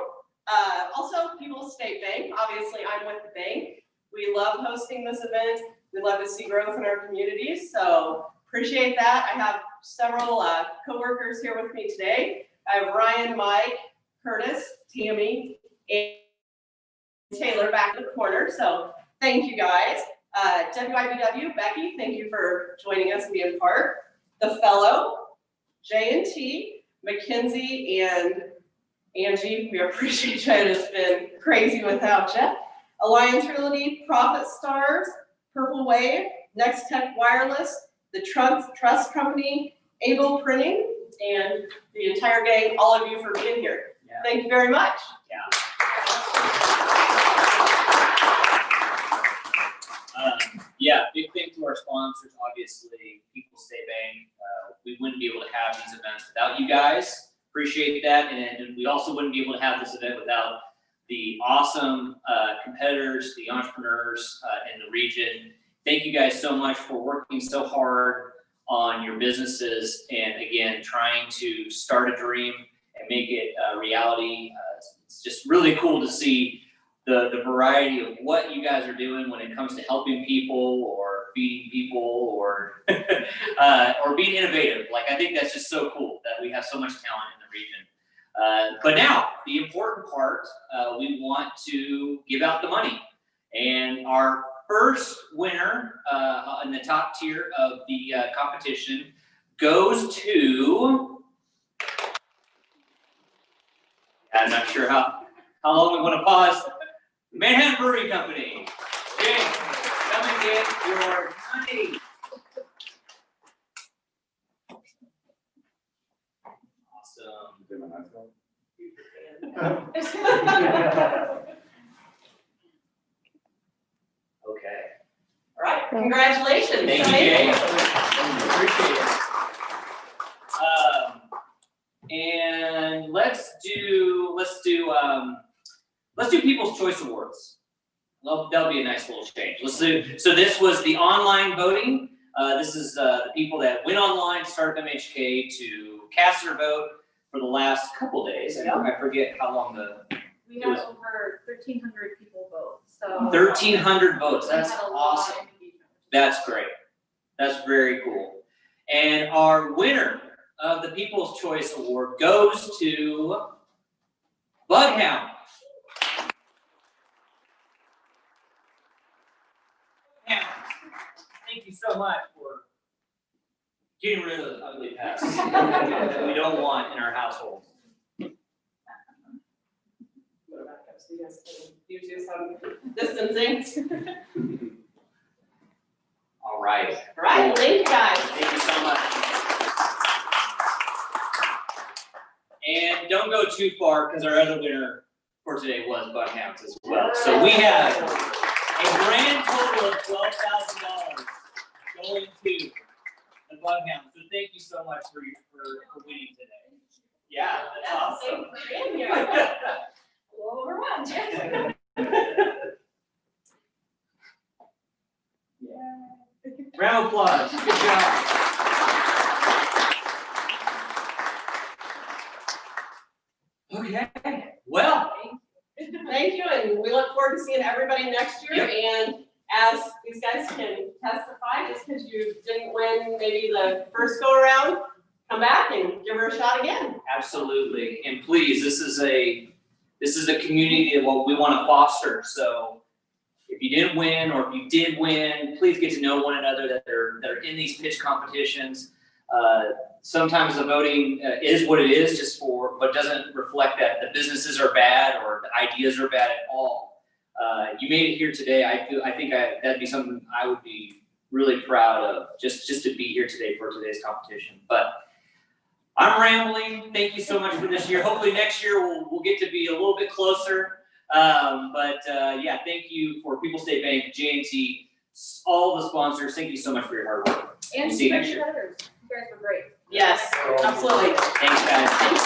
Also, People's State Bank. Obviously, I'm with the bank. We love hosting this event. We love to see growth in our communities. So appreciate that. I have several coworkers here with me today. I have Ryan, Mike, Curtis, Tammy, and Taylor back in the corner. So thank you guys. WIBW, Becky, thank you for joining us and being part. The Fellow, J&T, Mackenzie, and Angie, we appreciate you. It's been crazy without you. Alliance Realty, Profit Stars, Purple Wave, Next Tech Wireless, the Trust Company, Able Printing, and the entire gang, all of you for being here. Yeah. Thank you very much. Yeah. Yeah, big thank to our sponsors, obviously, People's State Bank. We wouldn't be able to have these events without you guys. Appreciate that. And we also wouldn't be able to have this event without the awesome competitors, the entrepreneurs in the region. Thank you guys so much for working so hard on your businesses and, again, trying to start a dream and make it a reality. It's just really cool to see the variety of what you guys are doing when it comes to helping people or feeding people or or being innovative. Like, I think that's just so cool that we have so much talent in the region. But now, the important part, we want to give out the money. And our first winner in the top tier of the competition goes to, I'm not sure how long we want to pause. Manhattan Brewing Company. James, come and get your money. Okay. All right, congratulations. Thank you, James. Appreciate it. And let's do People's Choice Awards. Well, that'll be a nice little change. Let's do. So this was the online voting. This is the people that went online to StartUp MHK to cast their vote for the last couple days. I forget how long We had over 1,300 people vote, so. 1,300 votes. That's we had a lot awesome. of engagement. That's great. That's very cool. And our winner of the People's Choice Award goes to Bughound. Thank you so much for getting rid of those ugly pests that we don't want in our household. So you guys can do some distancing. All right. All right, thank you guys. Thank you so much. And don't go too far because our other winner for today was Bughounds as well. So we have a grand total of $12,000 going to the Bughounds. So thank you so much for winning today. Yeah, that's awesome. Thanks for being here. A little overwhelmed. Round of applause. Good job. Okay. Well, Thank you, and we look forward to seeing everybody next year. Yep. And as these guys can testify, just because you didn't win maybe the first go around, come back and give her a shot again. absolutely. And please, this is a community that what we want to foster. So if you didn't win or if you did win, please get to know one another that are in these pitch competitions. Sometimes the voting is what it is, but doesn't reflect that the businesses are bad or the ideas are bad at all. You made it here today. I think that'd be something I would be really proud of just to be here today for today's competition. But I'm rambling. Thank you so much for this year. Hopefully next year we'll get to be a little bit closer. Yeah, thank you for People State Bank, J&T, all the sponsors. Thank you so much for your hard work. And We'll see you next year. competitors. You guys were great. Yes, absolutely. Thanks, guys. Thanks,